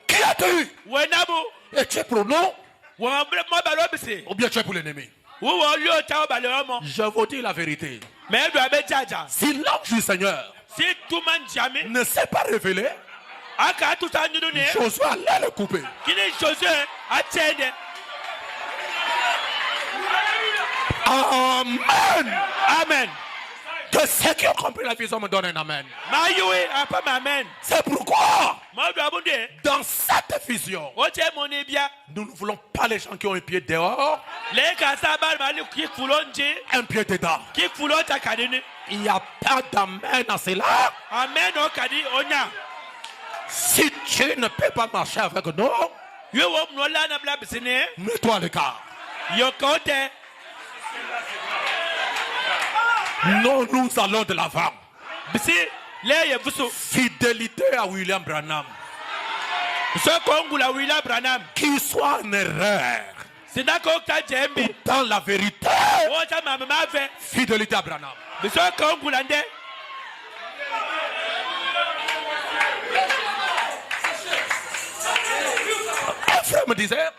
Qui es-tu? Et tu es pour nous? Ou bien tu es pour l'ennemi? Je vous dis la vérité. Si l'ange du Seigneur ne s'est pas révélé, Josué allait le couper. Amen. Amen. Que ceux qui ont compris la vision me donnent un amen. C'est pourquoi, dans cette vision, nous ne voulons pas les gens qui ont un pied dehors, un pied dedans. Il n'y a pas d'amen à cela. Si tu ne peux pas marcher avec nous, mets-toi à l'écart. Non, nous allons de l'avant. Fidélité à William Branham. Qu'il soit en erreur dans la vérité. Fidélité à Branham. Un frère me disait,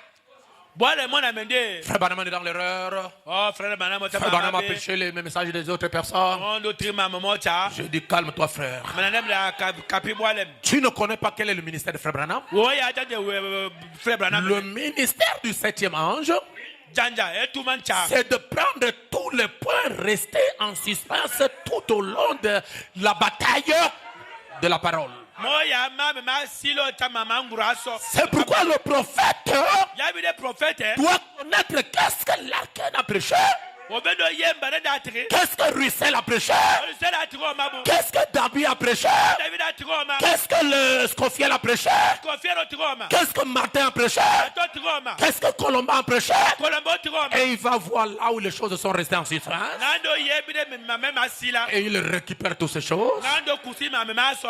Frère Branham est dans l'erreur. Frère Branham a péché les messages des autres personnes. Je dis, calme-toi, frère. Tu ne connais pas quel est le ministère de Frère Branham? Le ministère du 7e ange, c'est de prendre tous les points restés en suspens tout au long de la bataille de la parole. C'est pourquoi le prophète doit connaître qu'est-ce que l'arcane a prêché Qu'est-ce que Russell a prêché? Qu'est-ce que David a prêché? Qu'est-ce que le Scofield a prêché? Qu'est-ce que Martin a prêché? Qu'est-ce que Colomba a prêché? Et il va voir là où les choses sont restées en suspens. Et il récupère toutes ces choses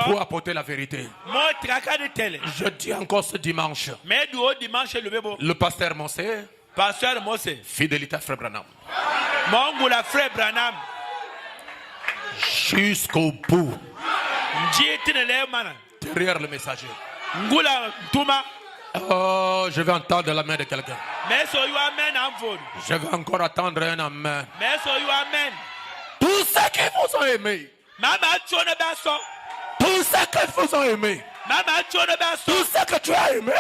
pour apporter la vérité. Je dis encore ce dimanche, le pasteur Mosé, fidélité à Frère Branham. Jusqu'au bout. Derrière le messager. Oh, je vais entendre la main de quelqu'un. Je vais encore attendre un amen. Tous ceux qui vous ont aimé. Tous ceux qui vous ont aimé. Tout ce que tu as aimé,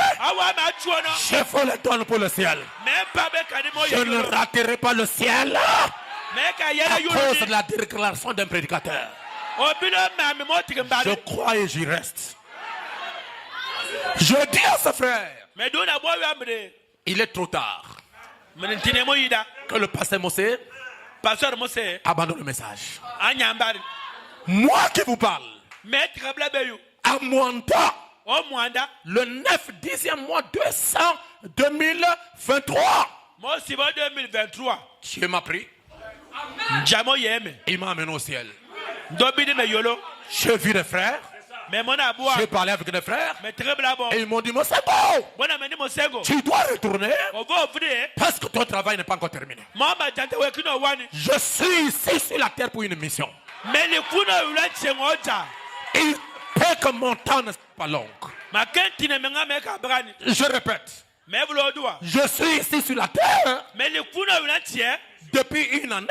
je vous le donne pour le ciel. Je ne raterai pas le ciel à cause de la déclaration d'un prédicateur. Je crois et j'y reste. Je dis à ce frère, il est trop tard. Que le pasteur Mosé abandonne le message. Moi qui vous parle, à Mwanda, le 9-10e mois 2023. Dieu m'a pris. Il m'a amené au ciel. J'ai vu des frères. J'ai parlé avec des frères. Et ils m'ont dit, Mosego, tu dois retourner parce que ton travail n'est pas encore terminé. Je suis ici sur la terre pour une mission. Il peut que mon temps n'est pas long. Je répète. Je suis ici sur la terre depuis une année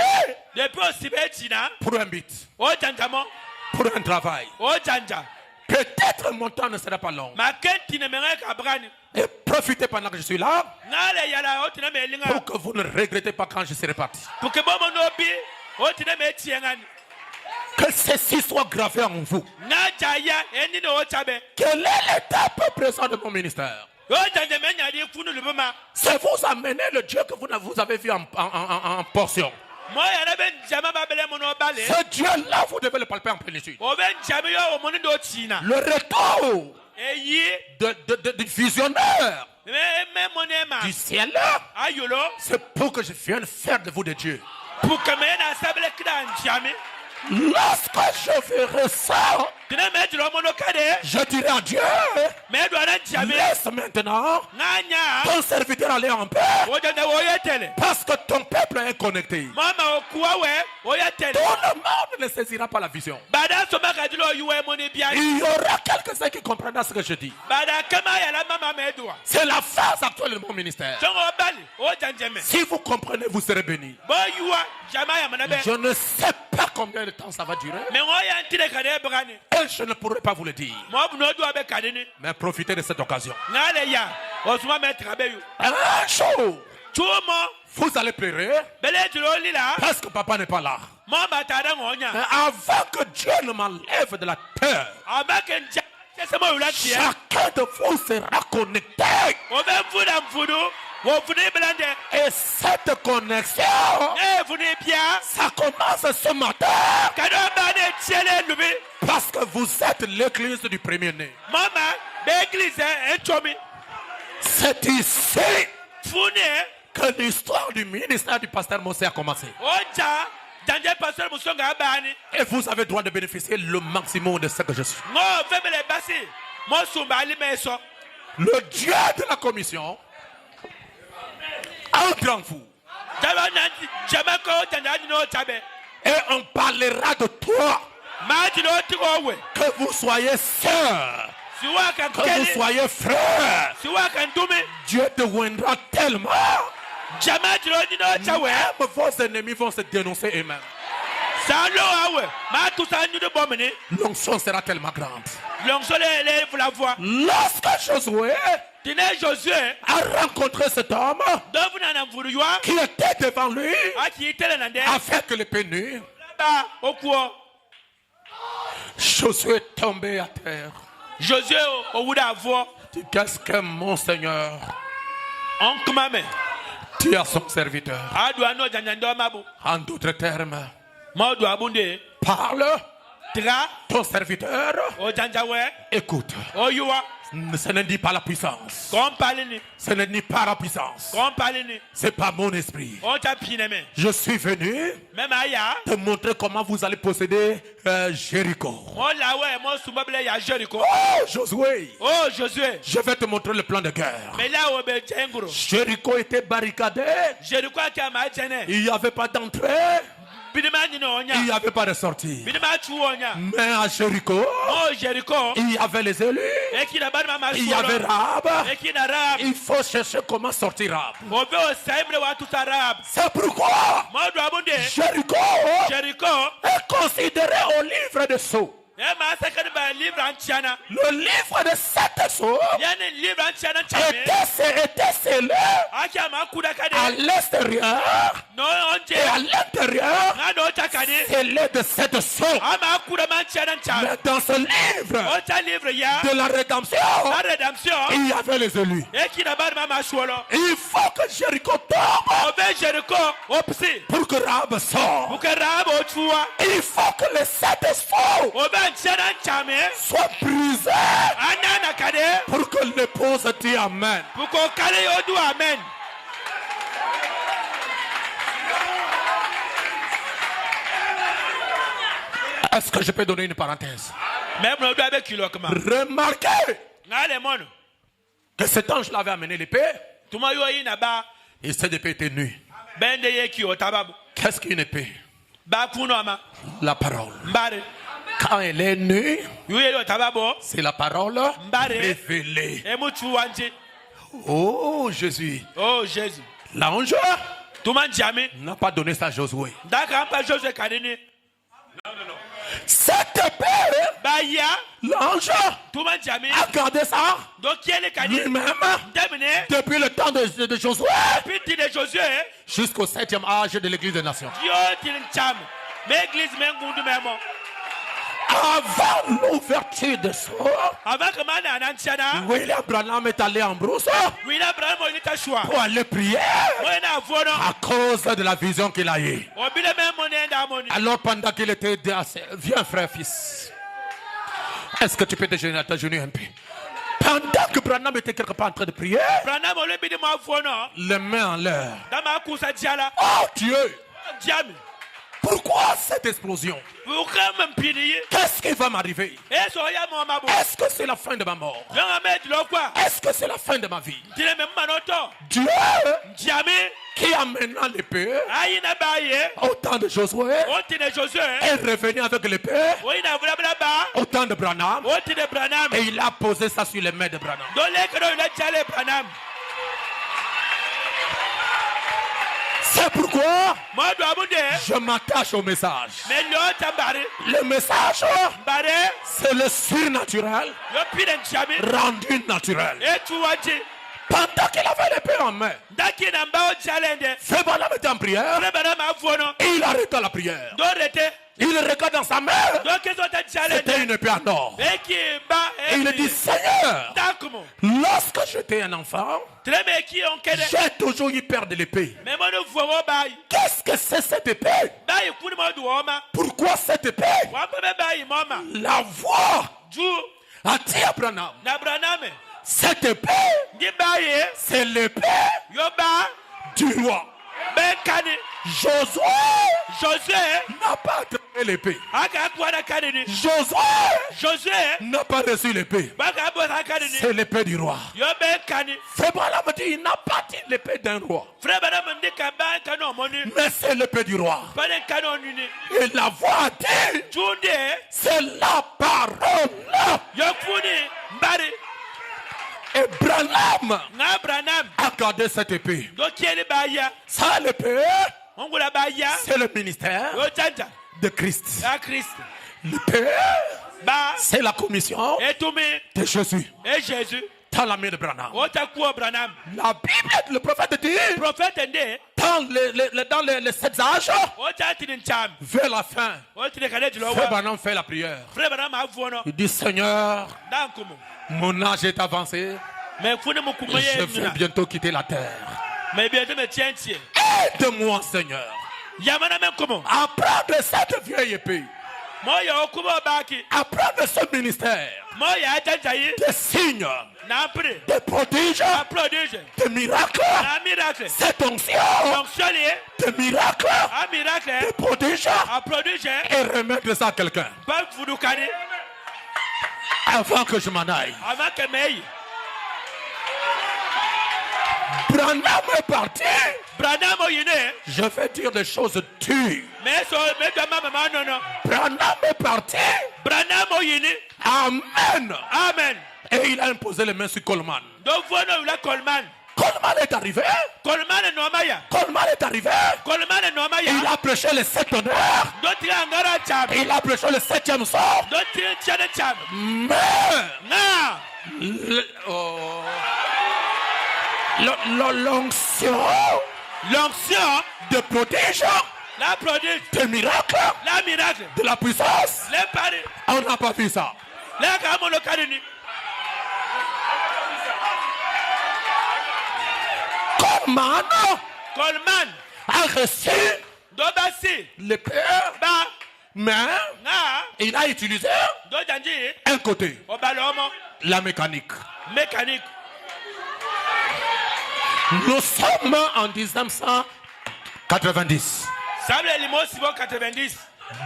pour un but, pour un travail. Peut-être mon temps ne sera pas long. Et profitez pendant que je suis là pour que vous ne regrettez pas quand je serai parti. Que ceci soit gravé en vous. Quelle est l'étape présente de mon ministère? C'est vous amener le Dieu que vous avez vu en portion. Ce Dieu-là, vous devez le palper en plénitude. Le retour du visionnaire du ciel, c'est pour que je vienne faire de vous des dieux. Lorsque je verrai ça, je dirai à Dieu, laisse maintenant ton serviteur aller en paix, parce que ton peuple est connecté. Tout le monde ne saisira pas la vision. Il y aura quelques-uns qui comprendront ce que je dis. C'est la phase actuelle de mon ministère. Si vous comprenez, vous serez bénis. Je ne sais pas combien de temps ça va durer. Et je ne pourrai pas vous le dire. Mais profitez de cette occasion. Un jour, vous allez pleurer parce que papa n'est pas là. Avant que Dieu ne m'enlève de la terre, chacun de vous sera connecté. Et cette connexion, ça commence ce matin. Parce que vous êtes l'église du premier-né. C'est ici que l'histoire du ministère du pasteur Mosé a commencé. Et vous avez le droit de bénéficier le maximum de ce que je suis. Le Dieu de la commission entre en vous. Et on parlera de toi. Que vous soyez sœur, que vous soyez frère, Dieu te ouindra tellement. Même vos ennemis vont se dénoncer eux-mêmes. L'onction sera tellement grande. Lorsque Josué a rencontré cet homme qui était devant lui avec l'épée nue, Josué est tombé à terre. Qu'est-ce que mon Seigneur Tu as son serviteur. En d'autres termes, parle. Ton serviteur. Écoute. Ce n'est pas la puissance. Ce n'est pas la puissance. C'est pas mon esprit. Je suis venu te montrer comment vous allez posséder Jéricho. Oh Josué. Je vais te montrer le plan de guerre. Jéricho était barricadé. Il n'y avait pas d'entrée. Il n'y avait pas de sortie. Mais à Jéricho, il y avait les élus. Il y avait Rahab. Il faut chercher comment sortir Rahab. C'est pourquoi Jéricho est considéré au livre de Sceaux. Le livre de 7 sceaux était scellé à l'extérieur et à l'intérieur, scellé de 7 sceaux. Mais dans ce livre de la rédemption, il y avait les élus. Il faut que Jéricho tombe pour que Rahab sorte. Il faut que les 7 sceaux soit brisé pour que l'épouse dise Amen. Est-ce que je peux donner une parenthèse? Remarquez que cet ange l'avait amené l'épée et cette épée était nue. Qu'est-ce qu'une épée? La parole. Quand elle est nue, c'est la parole révélée. Oh Jésus. L'ange n'a pas donné ça à Josué. Cette épée, l'ange a gardé ça lui-même depuis le temps de Josué jusqu'au 7e âge de l'église des nations. Avant l'ouverture de ça, William Branham est allé en brousse pour aller prier à cause de la vision qu'il a eue. Alors pendant qu'il était viens frère fils, est-ce que tu peux te genouiller un peu? Pendant que Branham était quelque part en train de prier, les mains en l'air. Oh Dieu! Pourquoi cette explosion? Qu'est-ce qui va m'arriver? Est-ce que c'est la fin de ma mort? Est-ce que c'est la fin de ma vie? Dieu qui amena l'épée au temps de Josué est revenu avec l'épée au temps de Branham et il a posé ça sur les mains de Branham. C'est pourquoi je m'attache au message. Le message, c'est le surnaturel rendu naturel. Pendant qu'il avait l'épée en main, Frère Branham était en prière. Il arrêta la prière. Il regarde dans sa main. C'était une épée en or. Et il dit, Seigneur, lorsque j'étais un enfant, j'ai toujours eu peur de l'épée. Qu'est-ce que c'est cette épée? Pourquoi cette épée? La voix a dit à Branham, cette épée, c'est l'épée du roi. Josué n'a pas attrapé l'épée. Josué n'a pas reçu l'épée. C'est l'épée du roi. Frère Branham dit il n'a pas dit l'épée d'un roi. Mais c'est l'épée du roi. Et la voix dit c'est la parole. Et Branham a gardé cette épée. Ça, l'épée, c'est le ministère de Christ. L'épée, c'est la commission de Jésus. Dans la main de Branham. La Bible, le prophète dit, dans les 7 âges, vers la fin, Frère Branham fait la prière. Il dit, Seigneur, mon âge est avancé. Je vais bientôt quitter la terre. Aide-moi, Seigneur, à prendre cette vieille épée, à prendre ce ministère, des signes, des prodiges, des miracles, cette onction, des miracles, des prodiges, et remettre ça à quelqu'un avant que je m'en aille. Branham est parti. Je vais dire des choses dures. Branham est parti. Amen. Amen. Et il a imposé les mains sur Coleman. Coleman est arrivé. Coleman est arrivé. Il a prêché les 7 honneurs. Il a prêché le 7e sort. Mais l'onction de prodige, de miracle, de la puissance, on n'a pas vu ça. Coleman a reçu l'épée, mais il a utilisé un côté, la mécanique. Nous sommes en 1990.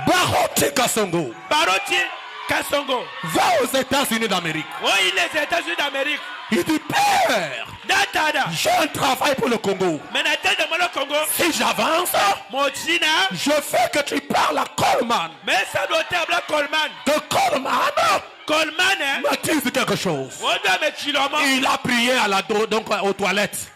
Baruti Kasongo va aux États-Unis d'Amérique. Il dit, Père, j'ai un travail pour le Congo. Si j'avance, je fais que tu parles à Coleman. Que Coleman me dise quelque chose. Il a prié donc aux toilettes.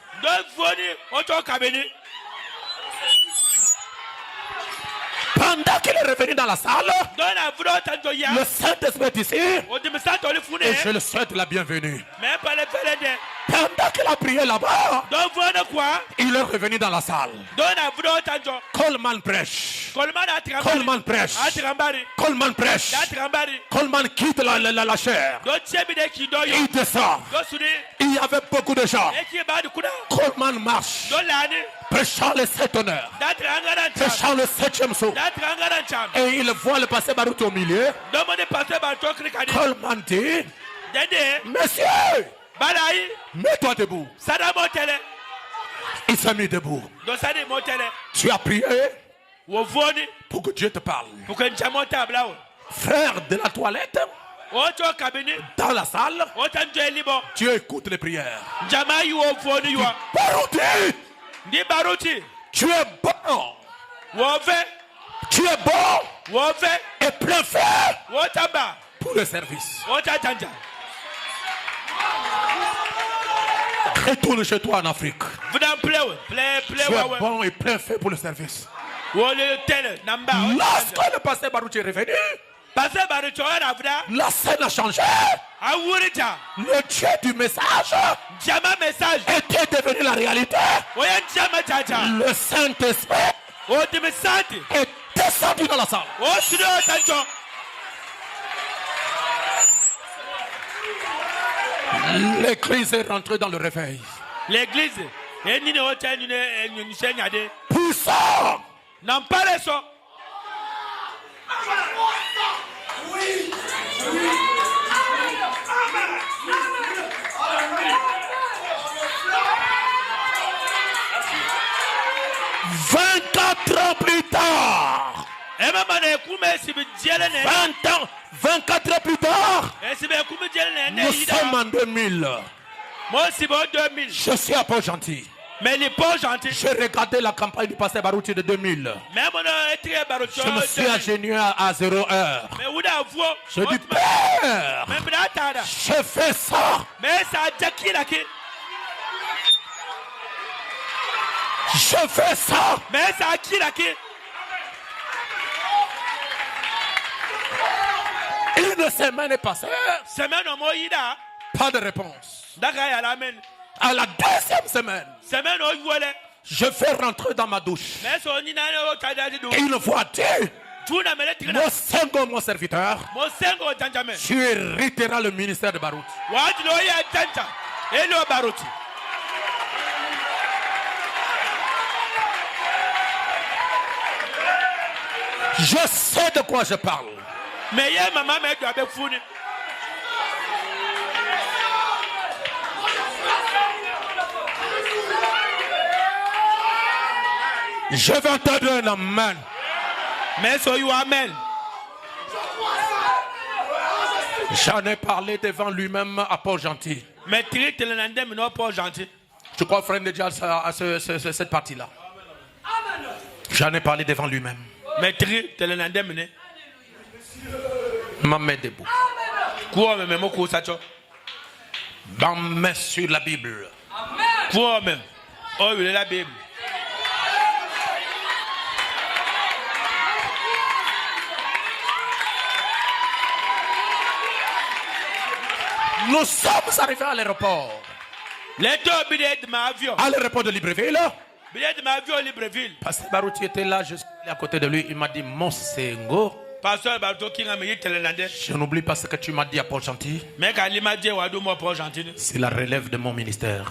Pendant qu'il est revenu dans la salle, le Saint-Esprit est ici et je le souhaite la bienvenue. Pendant qu'il a prié là-bas, il est revenu dans la salle. Coleman prêche. Coleman prêche. Coleman prêche. Coleman quitte la chair. Il descend. Il y avait beaucoup de gens. Coleman marche, prêchant les 7 honneurs, prêchant le 7e saut. Et il voit le pasteur Baruti au milieu. Coleman dit, Monsieur, mets-toi debout. Il s'est mis debout. Tu as prié pour que Dieu te parle. Frère de la toilette, dans la salle, Dieu écoute les prières. Baruti, tu es bon. Tu es bon et plein fait pour le service. Retourne chez toi en Afrique. Tu es bon et plein fait pour le service. Lorsque le pasteur Baruti est revenu, la scène a changé. Le Dieu du message était devenu la réalité. Le Saint-Esprit est descendu dans la salle. L'église est rentrée dans le réveil. Puissant. 24 ans plus tard. 24 ans plus tard. Nous sommes en 2000. Je suis un peu gentil. J'ai regardé la campagne du pasteur Baruti de 2000. Je me suis ingénié à 0 heure. Je dis, Père, je fais ça. Je fais ça. Une semaine est passée. Pas de réponse. À la deuxième semaine, je fais rentrer dans ma douche. Une voix dit, mon serviteur, tu hériteras le ministère de Baruti. Je sais de quoi je parle. Mais hier, maman m'a dit avec fou. Je vais entendre un amen. Mais soyez amen. J'en ai parlé devant lui-même à Port-Gentil. Mais tu te l'as dit, mais non Port-Gentil. Je crois frère de Dieu à cette partie-là. J'en ai parlé devant lui-même. Mais tu te l'as dit, mais ma main debout. Quoi, mais moi, quoi ça? Ma main sur la Bible. Quoi, même? Oh, il est la Bible. Nous sommes arrivés à l'aéroport. À l'aéroport de Libreville. Pasteur Barouti était là, je suis à côté de lui. Il m'a dit, mon Sengo. Je n'oublie pas ce que tu m'as dit à Port-Gentil. C'est la relève de mon ministère.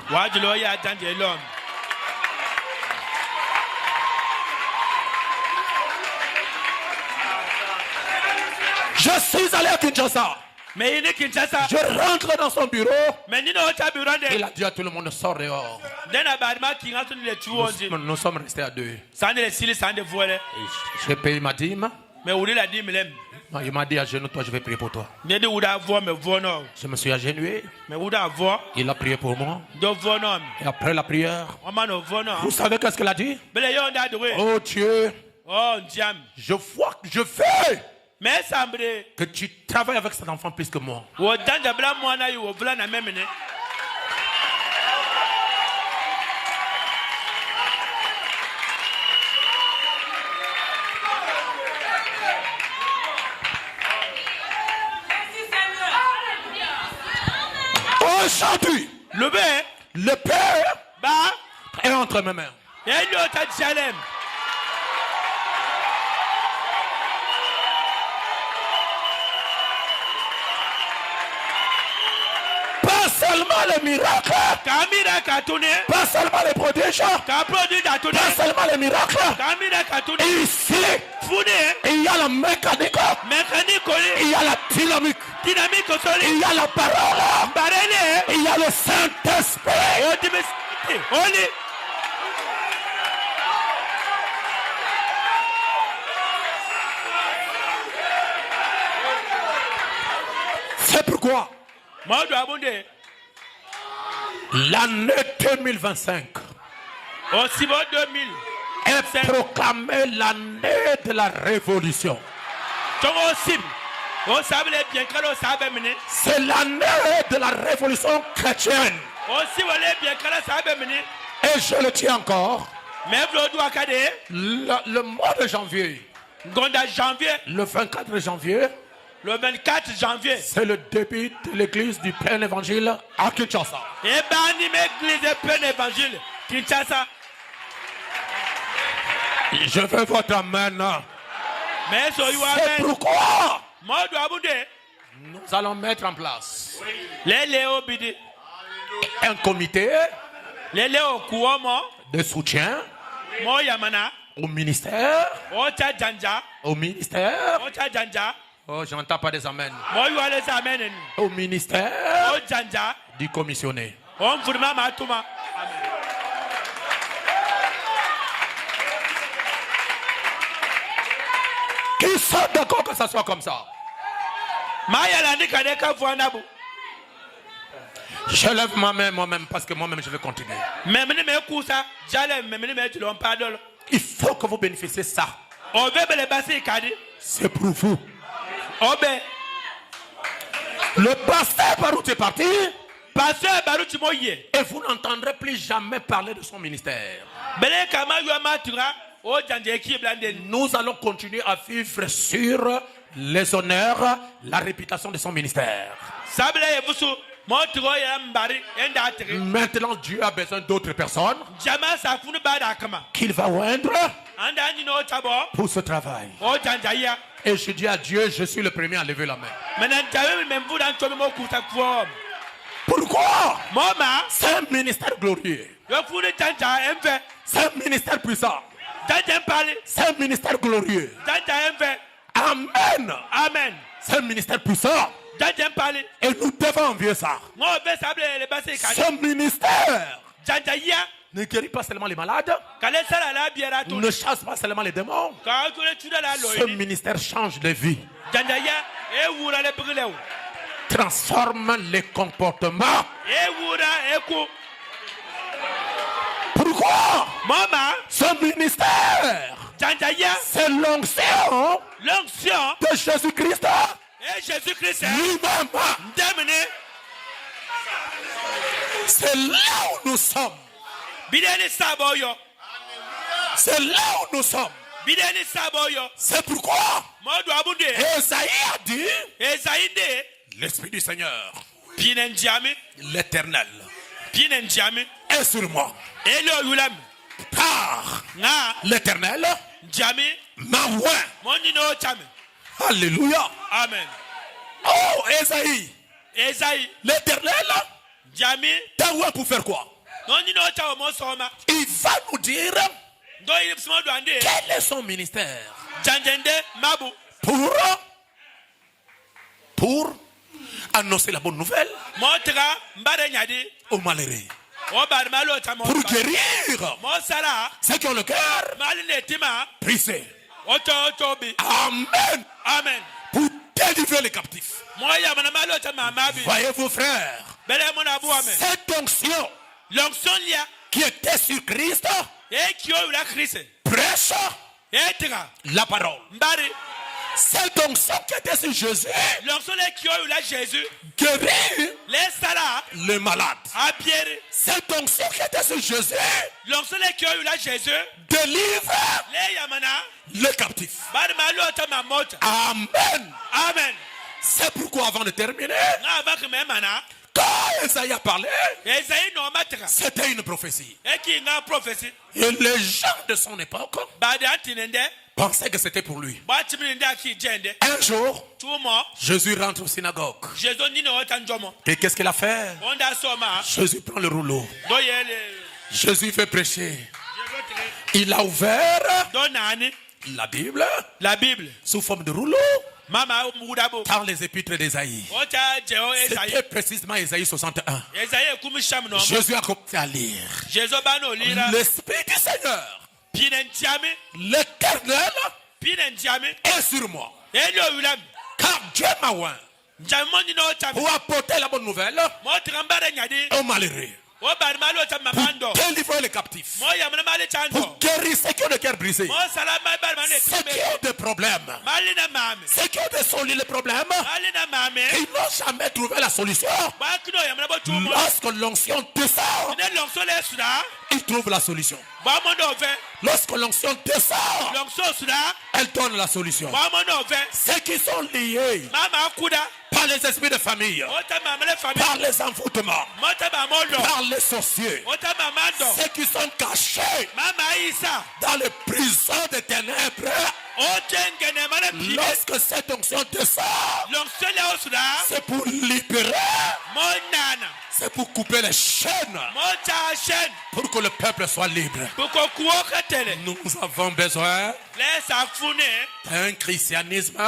Je suis allé à Kinshasa. Je rentre dans son bureau. Il a dit à tout le monde, sort dehors. Nous sommes restés à deux. J'ai payé ma dîme. Il m'a dit, agenouille-toi, je vais prier pour toi. Je me suis agenouillé. Il a prié pour moi. Et après la prière, vous savez qu'est-ce qu'il a dit? Oh Dieu, je vois que je fais. Que tu travailles avec cet enfant plus que moi. Aujourd'hui, le Père est entre mes mains. Pas seulement les miracles, pas seulement les prodiges, pas seulement les miracles. Ici, il y a la mécanique, il y a la dynamique, il y a la parole, il y a le Saint-Esprit. C'est pourquoi l'année 2025 est proclamée l'année de la révolution. C'est l'année de la révolution chrétienne. Et je le tiens encore. Le mois de janvier, le 24 janvier, c'est le début de l'église du plein évangile à Kinshasa. Je veux votre amen. C'est pourquoi nous allons mettre en place un comité de soutien au ministère. Oh, je n'entends pas des amens. Au ministère du commissionné. Qui sont d'accord que ça soit comme ça? Je lève ma main moi-même parce que moi-même je vais continuer. Il faut que vous bénéficiez de ça. C'est pour vous. Le pasteur Barouti est parti. Et vous n'entendrez plus jamais parler de son ministère. Nous allons continuer à vivre sur les honneurs, la réputation de son ministère. Maintenant, Dieu a besoin d'autres personnes qu'il va oindre pour ce travail. Et je dis à Dieu, je suis le premier à lever la main. Pourquoi? C'est un ministère glorieux. C'est un ministère puissant. C'est un ministère glorieux. Amen. Amen. C'est un ministère puissant. Et nous devons envier ça. Ce ministère ne guérit pas seulement les malades, ne chasse pas seulement les démons. Ce ministère change de vie, transforme les comportements. Pourquoi? Ce ministère, c'est l'onction de Jésus-Christ lui-même. C'est là où nous sommes. C'est là où nous sommes. C'est pourquoi Esaïe a dit, l'Esprit du Seigneur, l'Éternel, est sur moi. Car l'Éternel m'a oint. Alléluia. Amen. Oh, Esaïe, l'Éternel t'a oint pour faire quoi? Il va nous dire quel est son ministère pour annoncer la bonne nouvelle aux malheureux, pour guérir ceux qui ont le cœur brisé. Amen. Amen. Pour délivrer les captifs. Voyez-vous, frères, cette onction qui était sur Christ prêche la parole. Cette onction qui était sur Jésus guérit les malades. Cette onction qui était sur Jésus délivre les captifs. Amen. Amen. C'est pourquoi avant de terminer, quand Esaïe a parlé, c'était une prophétie. Et les gens de son époque pensaient que c'était pour lui. Un jour, Jésus rentre aux synagogues. Et qu'est-ce qu'il a fait? Jésus prend le rouleau. Jésus fait prêcher. Il a ouvert la Bible sous forme de rouleau par les épîtres d'Esaïe. C'était précisément Esaïe 61. Jésus a commencé à lire. L'Esprit du Seigneur, l'Éternel, est sur moi. Car Dieu m'a oint pour apporter la bonne nouvelle aux malheureux, pour délivrer les captifs, pour guérir ceux qui ont le cœur brisé, ceux qui ont des problèmes, ceux qui ont des les problèmes, ils n'ont jamais trouvé la solution. Lorsque l'onction descend, ils trouvent la solution. Lorsque l'onction descend, elle donne la solution. Ceux qui sont liés par les esprits de famille, par les envoûtements, par les sorciers, ceux qui sont cachés dans les prisons des ténèbres, lorsque cette onction descend, c'est pour libérer, c'est pour couper les chaînes, pour que le peuple soit libre. Nous avons besoin d'un christianisme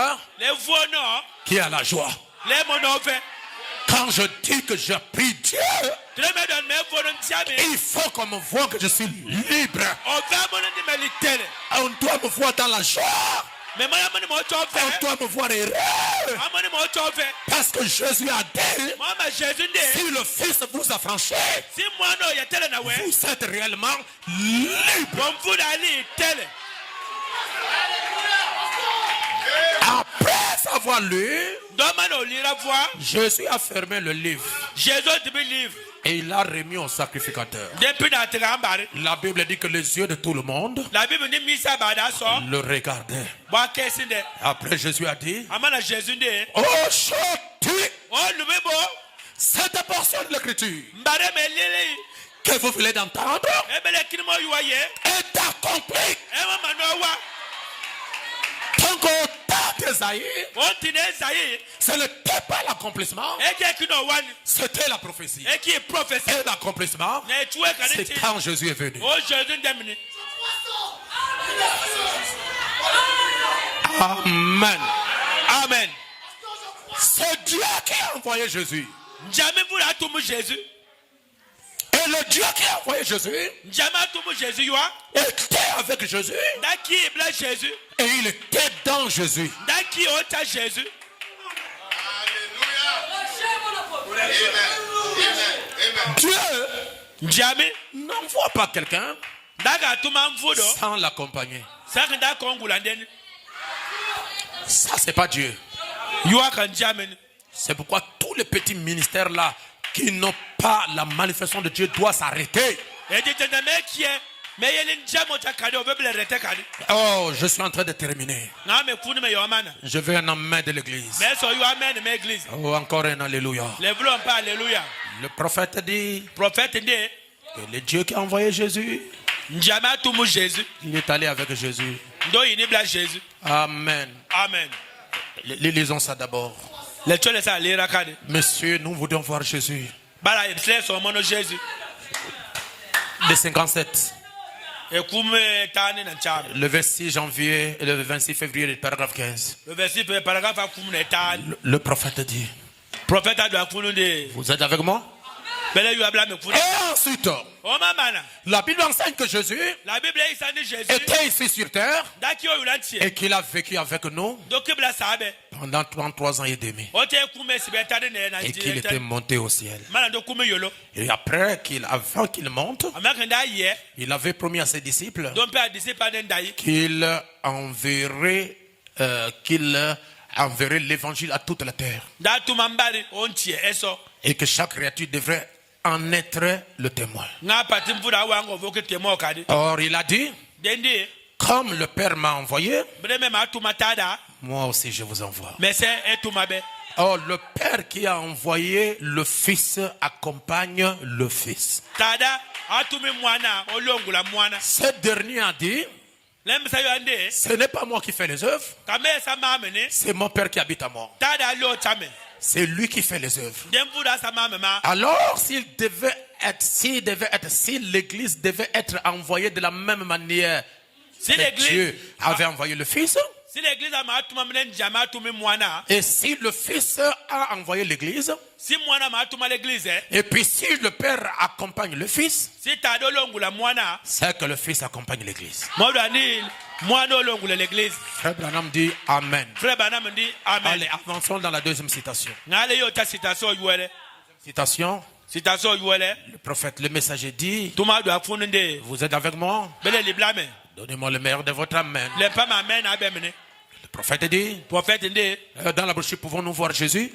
qui a la joie. Quand je dis que je prie Dieu, il faut qu'on me voie que je suis libre. On doit me voir dans la joie. On doit me voir heureux. Parce que Jésus a dit, si le Fils vous a franchi, vous êtes réellement libre. Après avoir lu, Jésus a fermé le livre et il l'a remis au sacrificateur. La Bible dit que les yeux de tout le monde le regardaient. Après Jésus a dit, oh châtie, cette portion de l'écriture que vous voulez d'entendre est accomplie. Donc au temps d'Esaïe, ce n'était pas l'accomplissement, c'était la prophétie. Et l'accomplissement, c'est quand Jésus est venu. Amen. Amen. C'est Dieu qui a envoyé Jésus. Jamais vous l'avez tout Jésus. Et le Dieu qui a envoyé Jésus Jamais tout Jésus était avec Jésus. Qui est Jésus. Et il était dans Jésus. Qui est Jésus. Dieu jamais n'envoie pas quelqu'un sans l'accompagner. Ça, c'est pas Dieu. C'est pourquoi tous les petits ministères là qui n'ont pas la manifestation de Dieu doivent s'arrêter. Oh, je suis en train de terminer. Je veux un amen de l'église. Oh, encore un alléluia. Le prophète dit que le Dieu qui a envoyé Jésus, il est allé avec Jésus. Amen. Amen. Lisons ça d'abord. Monsieur, nous voulons voir Jésus. Le 57. Le 26 janvier et le 26 février, le paragraphe 15. Le prophète dit. Vous êtes avec moi? Et ensuite, la Bible enseigne que Jésus était ici sur terre et qu'il a vécu avec nous pendant 33 ans et demi et qu'il était monté au ciel. Et après, avant qu'il monte, il avait promis à ses disciples qu'il enverrait l'évangile à toute la terre et que chaque créature devrait en être le témoin. Or, il a dit, comme le Père m'a envoyé, moi aussi je vous envoie. Or, le Père qui a envoyé le Fils accompagne le Fils. Ce dernier a dit, ce n'est pas moi qui fais les œuvres, c'est mon Père qui habite à moi. C'est lui qui fait les œuvres. Alors, si l'église devait être envoyée de la même manière que Dieu avait envoyé le Fils, et si le Fils a envoyé l'église, et puis si le Père accompagne le Fils, c'est que le Fils accompagne l'église. Frère Branham dit Amen. Allez, avançons dans la deuxième citation. Citation. Le prophète, le messager dit, vous êtes avec moi? Donnez-moi le meilleur de votre amen. Le prophète dit, dans la brochure, pouvons-nous voir Jésus?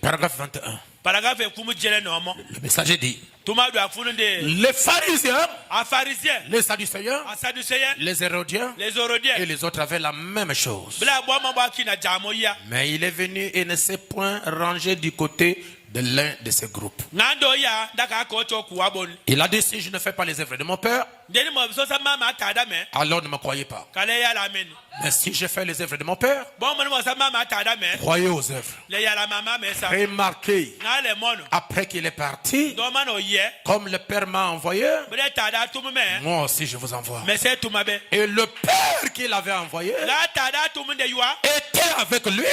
Paragraphe 21. Le messager dit, les pharisiens, les sadducéens, les hérodiens et les autres avaient la même chose. Mais il est venu et ne s'est point rangé du côté de l'un de ces groupes. Il a dit, si je ne fais pas les œuvres de mon Père, alors ne me croyez pas. Mais si je fais les œuvres de mon Père, croyez aux œuvres. Remarquez, après qu'il est parti, comme le Père m'a envoyé, moi aussi je vous envoie. Et le Père qu'il avait envoyé était avec lui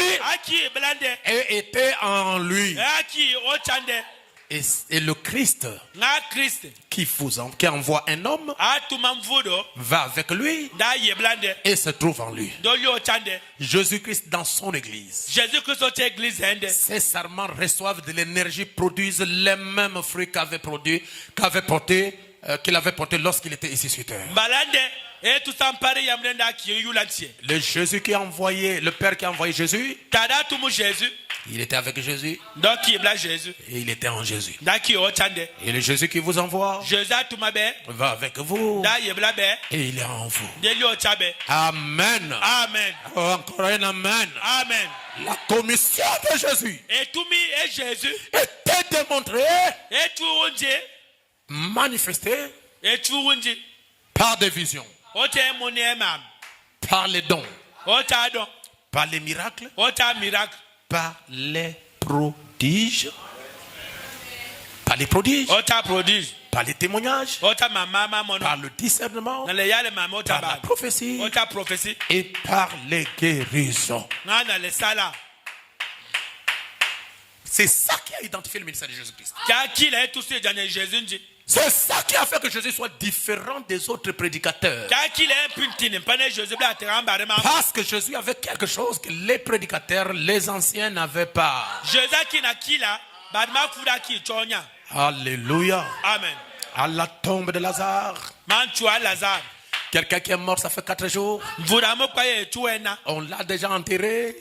et était en lui. Et le Christ qui envoie un homme va avec lui et se trouve en lui. Jésus-Christ dans son église, ses serments reçoivent de l'énergie, produisent les mêmes fruits qu'il avait porté lorsqu'il était ici sur terre. Le Jésus qui a envoyé, le Père qui a envoyé Jésus, il était avec Jésus. Et il était en Jésus. Et le Jésus qui vous envoie va avec vous. Et il est en vous. Amen. Amen. Oh, encore un amen. Amen. La commission de Jésus était démontrée, manifestée par des visions, par les dons, par les miracles, par les prodiges, Par les témoignages, par le discernement, par la prophétie et par les guérisons. C'est ça qui a identifié le ministère de Jésus-Christ. C'est ça qui a fait que Jésus soit différent des autres prédicateurs. Parce que Jésus avait quelque chose que les prédicateurs, les anciens n'avaient pas. Alléluia. Amen. À la tombe de Lazare. Quelqu'un qui est mort, ça fait 4 jours. On l'a déjà enterré.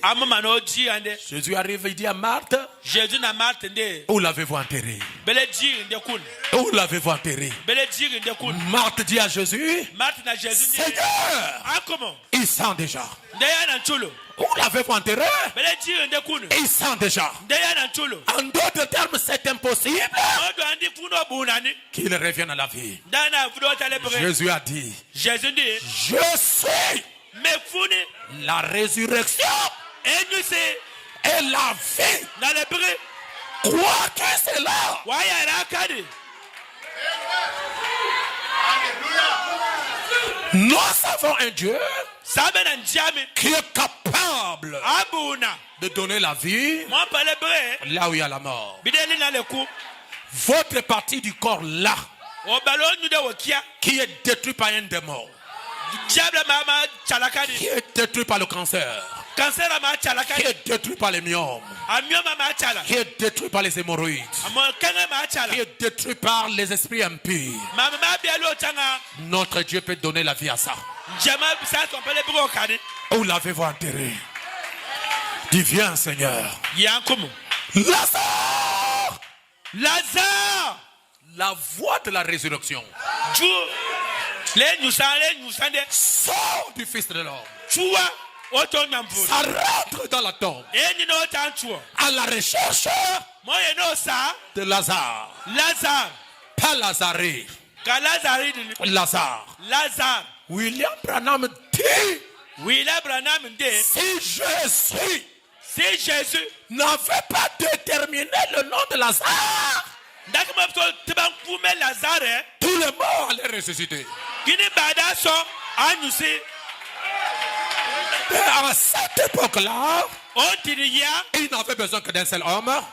Jésus arrive, il dit à Marthe, où l'avez-vous enterré? Où l'avez-vous enterré? Marthe dit à Jésus, Seigneur, il sent déjà. Où l'avez-vous enterré? Il sent déjà. En d'autres termes, c'est impossible qu'il revienne à la vie. Jésus a dit, je suis la résurrection et la vie. Quoi que c'est là. Nous avons un Dieu qui est capable de donner la vie là où il y a la mort. Votre partie du corps là, qui est détruit par un démon, qui est détruit par le cancer, qui est détruit par les myomes, qui est détruit par les hémorroïdes, qui est détruit par les esprits impurs. Notre Dieu peut donner la vie à ça. Où l'avez-vous enterré? Dis, viens, Seigneur. Lazare! Lazare! La voix de la résurrection sort du Fils de l'homme. Ça rentre dans la tombe à la recherche de Lazare. Pas Lazare. Lazare. William Branham dit, si Jésus n'avait pas déterminé le nom de Lazare, tous les morts allaient ressusciter. Et à cette époque-là, il n'avait besoin que d'un seul homme,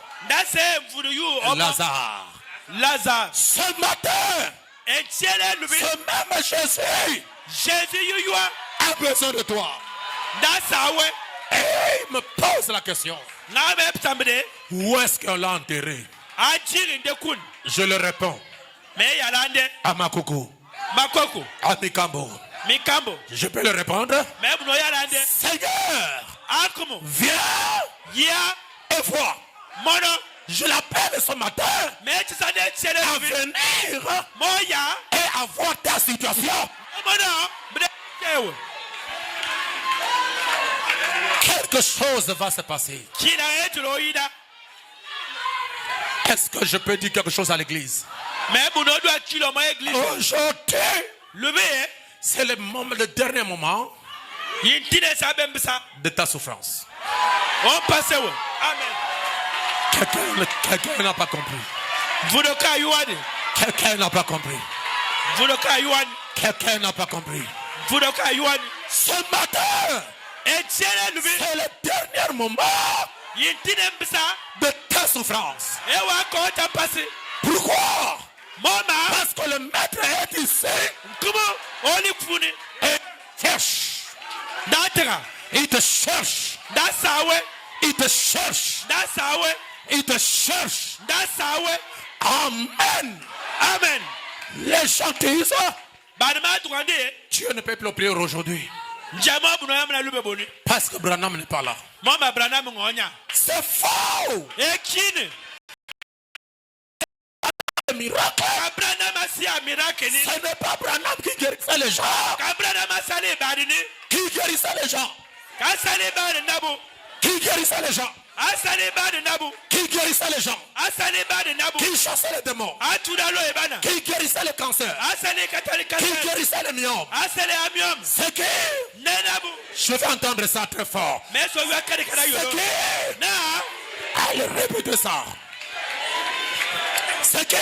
Lazare. Ce matin, ce même Jésus a besoin de toi. Et il me pose la question, où est-ce qu'on l'a enterré? Je le réponds, à Makoko, à Mikambo. Je peux le répondre, Seigneur, viens et vois. Je l'appelle ce matin à venir et à voir ta situation. Quelque chose va se passer. Est-ce que je peux dire quelque chose à l'église? Aujourd'hui, c'est le dernier moment de ta souffrance. Quelqu'un n'a pas compris. Quelqu'un n'a pas compris. Quelqu'un n'a pas compris. Ce matin, c'est le dernier moment de ta souffrance. Pourquoi? Parce que le maître est ici. Il te cherche. Il te cherche. Il te cherche. Amen. Amen. Les gens disent, Dieu ne peut plus prier aujourd'hui. Parce que Branham n'est pas là. C'est faux. Miracle. Ce n'est pas Branham qui guérissait les gens. Qui guérissait les gens? Qui guérissait les gens? Qui guérissait les gens? Qui chassait les démons? Qui guérissait le cancer? Qui guérissait les myomes? C'est qui? Je vais entendre ça très fort. C'est qui? Allez, répétez ça. C'est qui?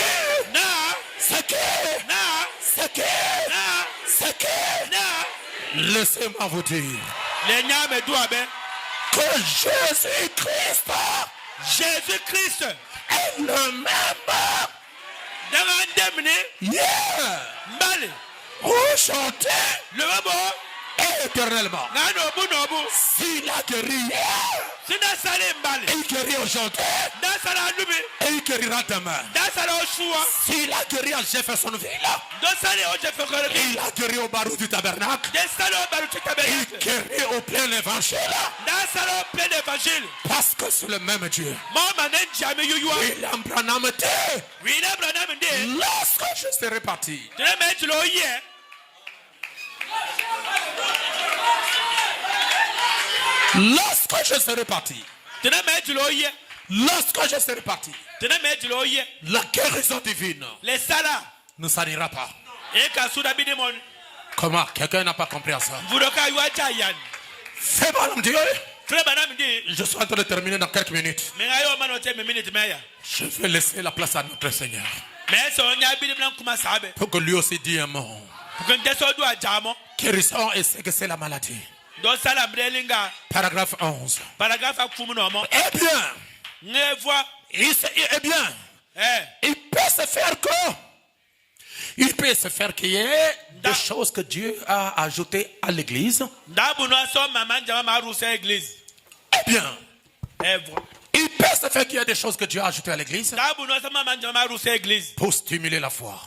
Laissez-moi vous dire que Jésus-Christ est le même hier, aujourd'hui et éternellement. S'il a guéri hier, il guérit aujourd'hui et il guérira demain. S'il a guéri à Jeffersonville, il a guéri au barreau du tabernacle, il guérit au plein évangile, parce que c'est le même Dieu. William Branham dit, lorsque je serai parti, lorsque je serai parti, la guérison divine ne s'arrêtera pas. Comment? Quelqu'un n'a pas compris à ça? Fais-moi Dieu. Je suis en train de terminer dans quelques minutes. Je vais laisser la place à notre Seigneur pour que lui aussi dise un mot. Guérison et c'est que c'est la maladie. Paragraphe 11. Eh bien, il peut se faire qu'il y ait des choses que Dieu a ajoutées à l'église. Eh bien, il peut se faire qu'il y ait des choses que Dieu a ajoutées à l'église pour stimuler la foi.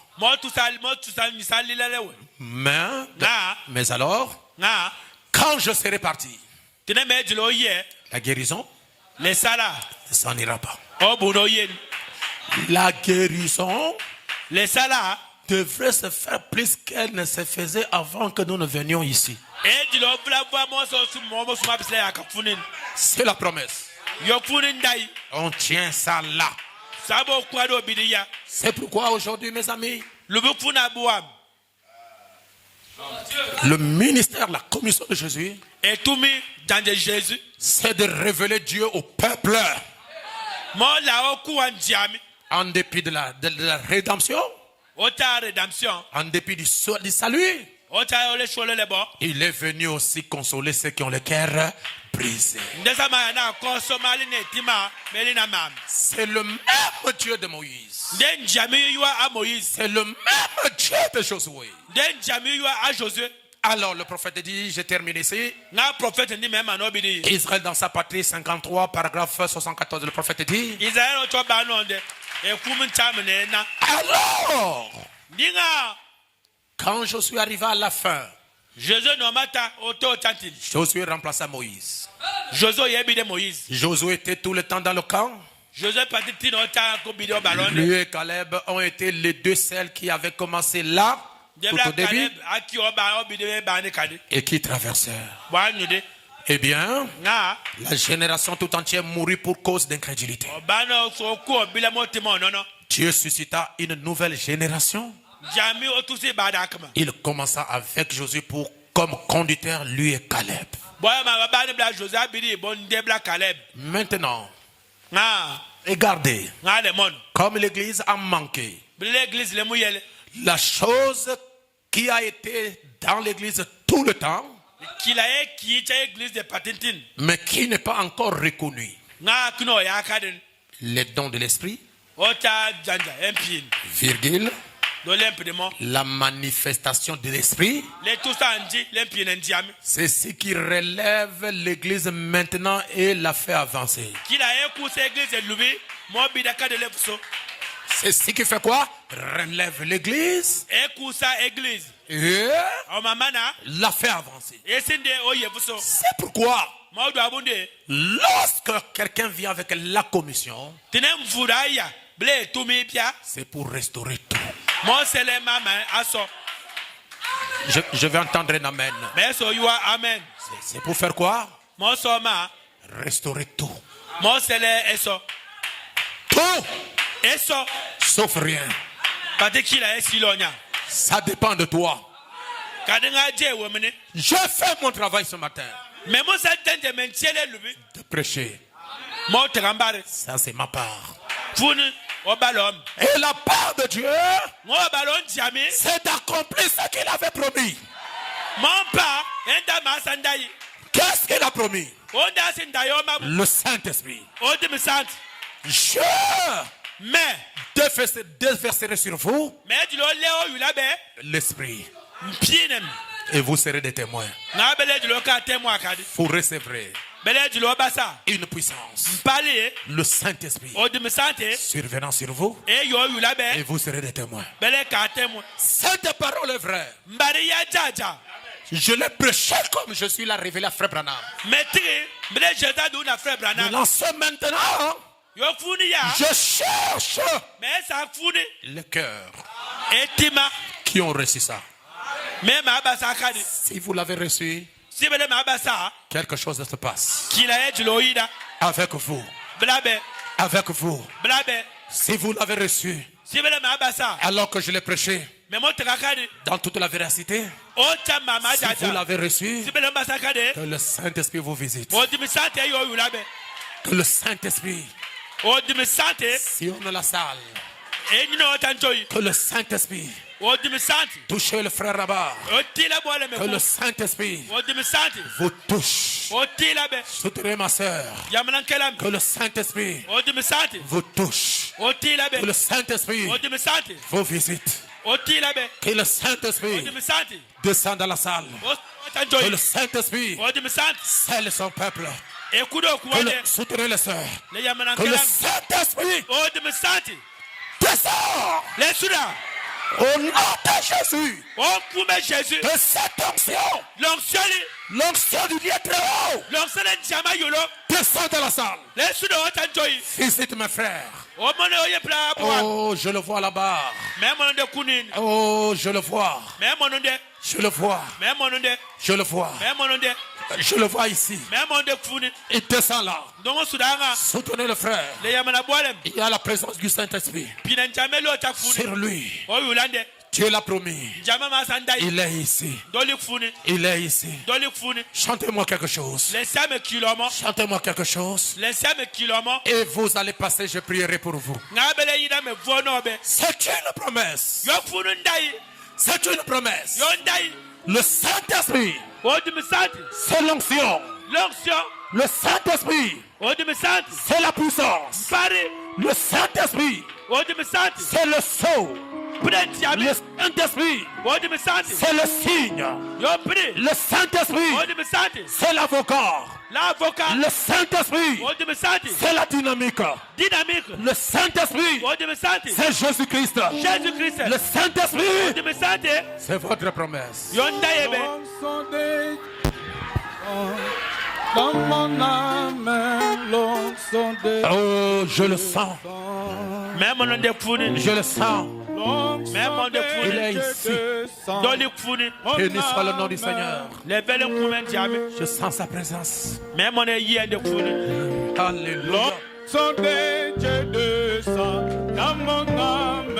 Mais alors, quand je serai parti, la guérison ne s'en ira pas. La guérison devrait se faire plus qu'elle ne se faisait avant que nous ne venions ici. C'est la promesse. On tient ça là. C'est pourquoi aujourd'hui, mes amis, le ministère, la commission de Jésus, c'est de révéler Dieu au peuple. En dépit de la rédemption, en dépit du salut, il est venu aussi consoler ceux qui ont le cœur brisé. C'est le même Dieu de Moïse. C'est le même Dieu de Josué. Alors le prophète dit, je termine ici. Israël dans sa patrie, 53, paragraphe 74, le prophète dit. Alors, quand je suis arrivé à la fin, Josué remplaça Moïse. Josué était tout le temps dans le camp. Lui et Caleb ont été les deux seuls qui avaient commencé là, tout au début, et qui traversèrent. Eh bien, la génération tout entière mourut pour cause d'incrédulité. Dieu suscita une nouvelle génération. Il commença avec Josué comme conducteur, lui et Caleb. Maintenant, regardez, comme l'église a manqué, la chose qui a été dans l'église tout le temps, mais qui n'est pas encore reconnue, les dons de l'esprit, virgule, la manifestation de l'esprit, c'est ce qui relève l'église maintenant et la fait avancer. C'est ce qui fait quoi? Relève l'église et la fait avancer. C'est pourquoi lorsque quelqu'un vient avec la commission, c'est pour restaurer tout. Je vais entendre un amen. C'est pour faire quoi? Restaurer tout. Tout. Sauf rien. Ça dépend de toi. Je fais mon travail ce matin de prêcher. Ça c'est ma part. Et la part de Dieu, c'est d'accomplir ce qu'il avait promis. Qu'est-ce qu'il a promis? Le Saint-Esprit. Je déverserai sur vous l'Esprit. Et vous serez des témoins. Vous recevrez une puissance. Le Saint-Esprit survenant sur vous. Et vous serez des témoins. Cette parole est vraie. Je l'ai prêché comme je suis la révélée à Frère Branham. Lancez maintenant. Je cherche les cœurs qui ont reçu ça. Si vous l'avez reçu, quelque chose se passe avec vous. Avec vous. Si vous l'avez reçu, alors que je l'ai prêché dans toute la véracité, si vous l'avez reçu, que le Saint-Esprit vous visite. Que le Saint-Esprit sillonne la salle. Que le Saint-Esprit touche le frère là-bas. Que le Saint-Esprit vous touche. Soutenez ma soeur. Que le Saint-Esprit vous touche. Que le Saint-Esprit vous visite. Que le Saint-Esprit descende dans la salle. Que le Saint-Esprit scelle son peuple. Soutenez les sœurs. Que le Saint-Esprit descend. Au nom de Jésus. De cette onction. L'onction du Dieu très haut. Descend dans la salle. Visite mes frères. Oh, je le vois là-bas. Oh, je le vois. Je le vois. Je le vois. Je le vois ici. Il descend là. Soutenez le frère. Il y a la présence du Saint-Esprit sur lui. Dieu l'a promis. Il est ici. Il est ici. Chantez-moi quelque chose. Chantez-moi quelque chose. Et vous allez passer, je prierai pour vous. C'est une promesse. C'est une promesse. Le Saint-Esprit, c'est l'onction. Le Saint-Esprit, c'est la puissance. Le Saint-Esprit, c'est le sceau. Le Saint-Esprit, c'est le signe. Le Saint-Esprit, c'est l'avocat. Le Saint-Esprit, c'est la dynamique. Le Saint-Esprit, c'est Jésus-Christ. Le Saint-Esprit, c'est votre promesse. Dans mon âme, oh, je le sens. Je le sens. Il est ici. Béni soit le nom du Seigneur. Je sens sa présence. Alléluia. Son Dieu descend dans mon âme,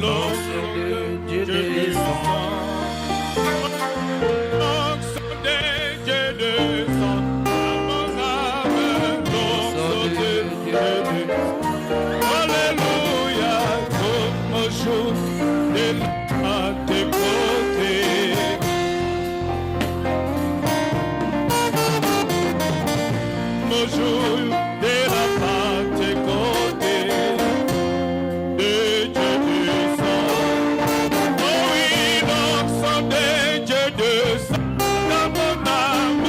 l'onction de Dieu descend. L'onction de Dieu descend dans mon âme, l'onction de Dieu descend. Alléluia, comme au jour de la Pentecôte. Au jour de la Pentecôte, de Dieu descend. Oh oui, l'onction de Dieu descend dans mon âme.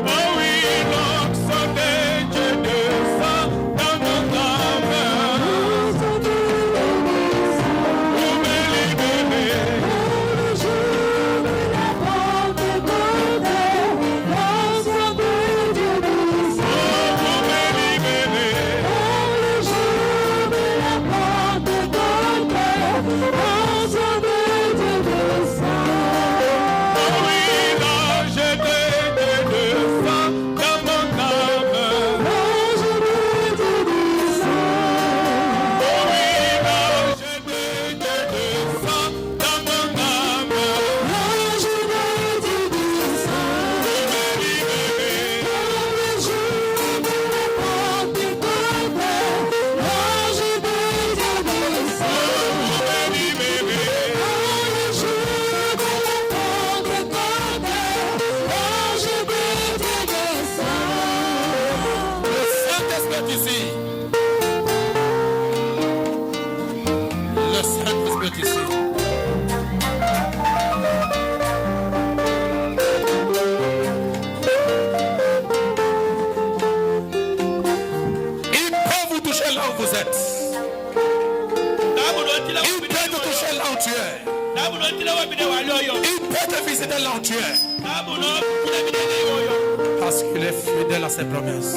Oh oui, l'onction de Dieu descend dans mon âme. chercher là où tu es. Il peut te visiter là où tu es. Parce qu'il est fidèle à ses promesses.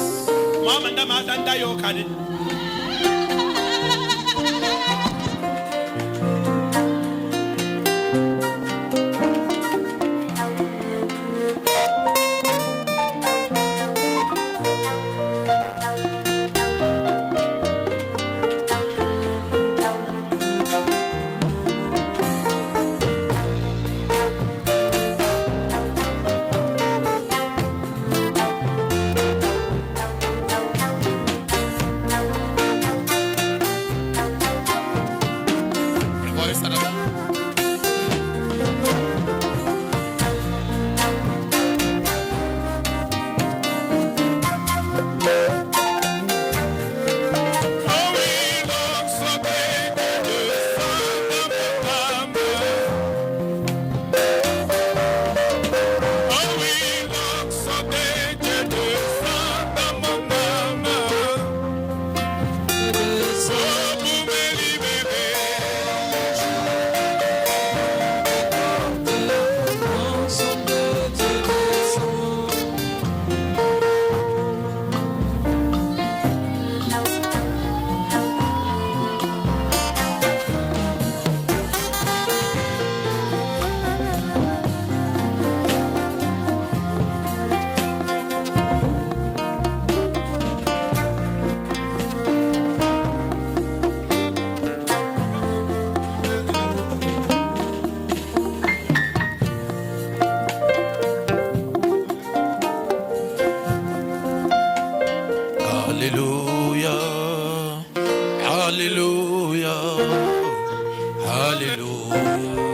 Alléluia, Alléluia, Alléluia.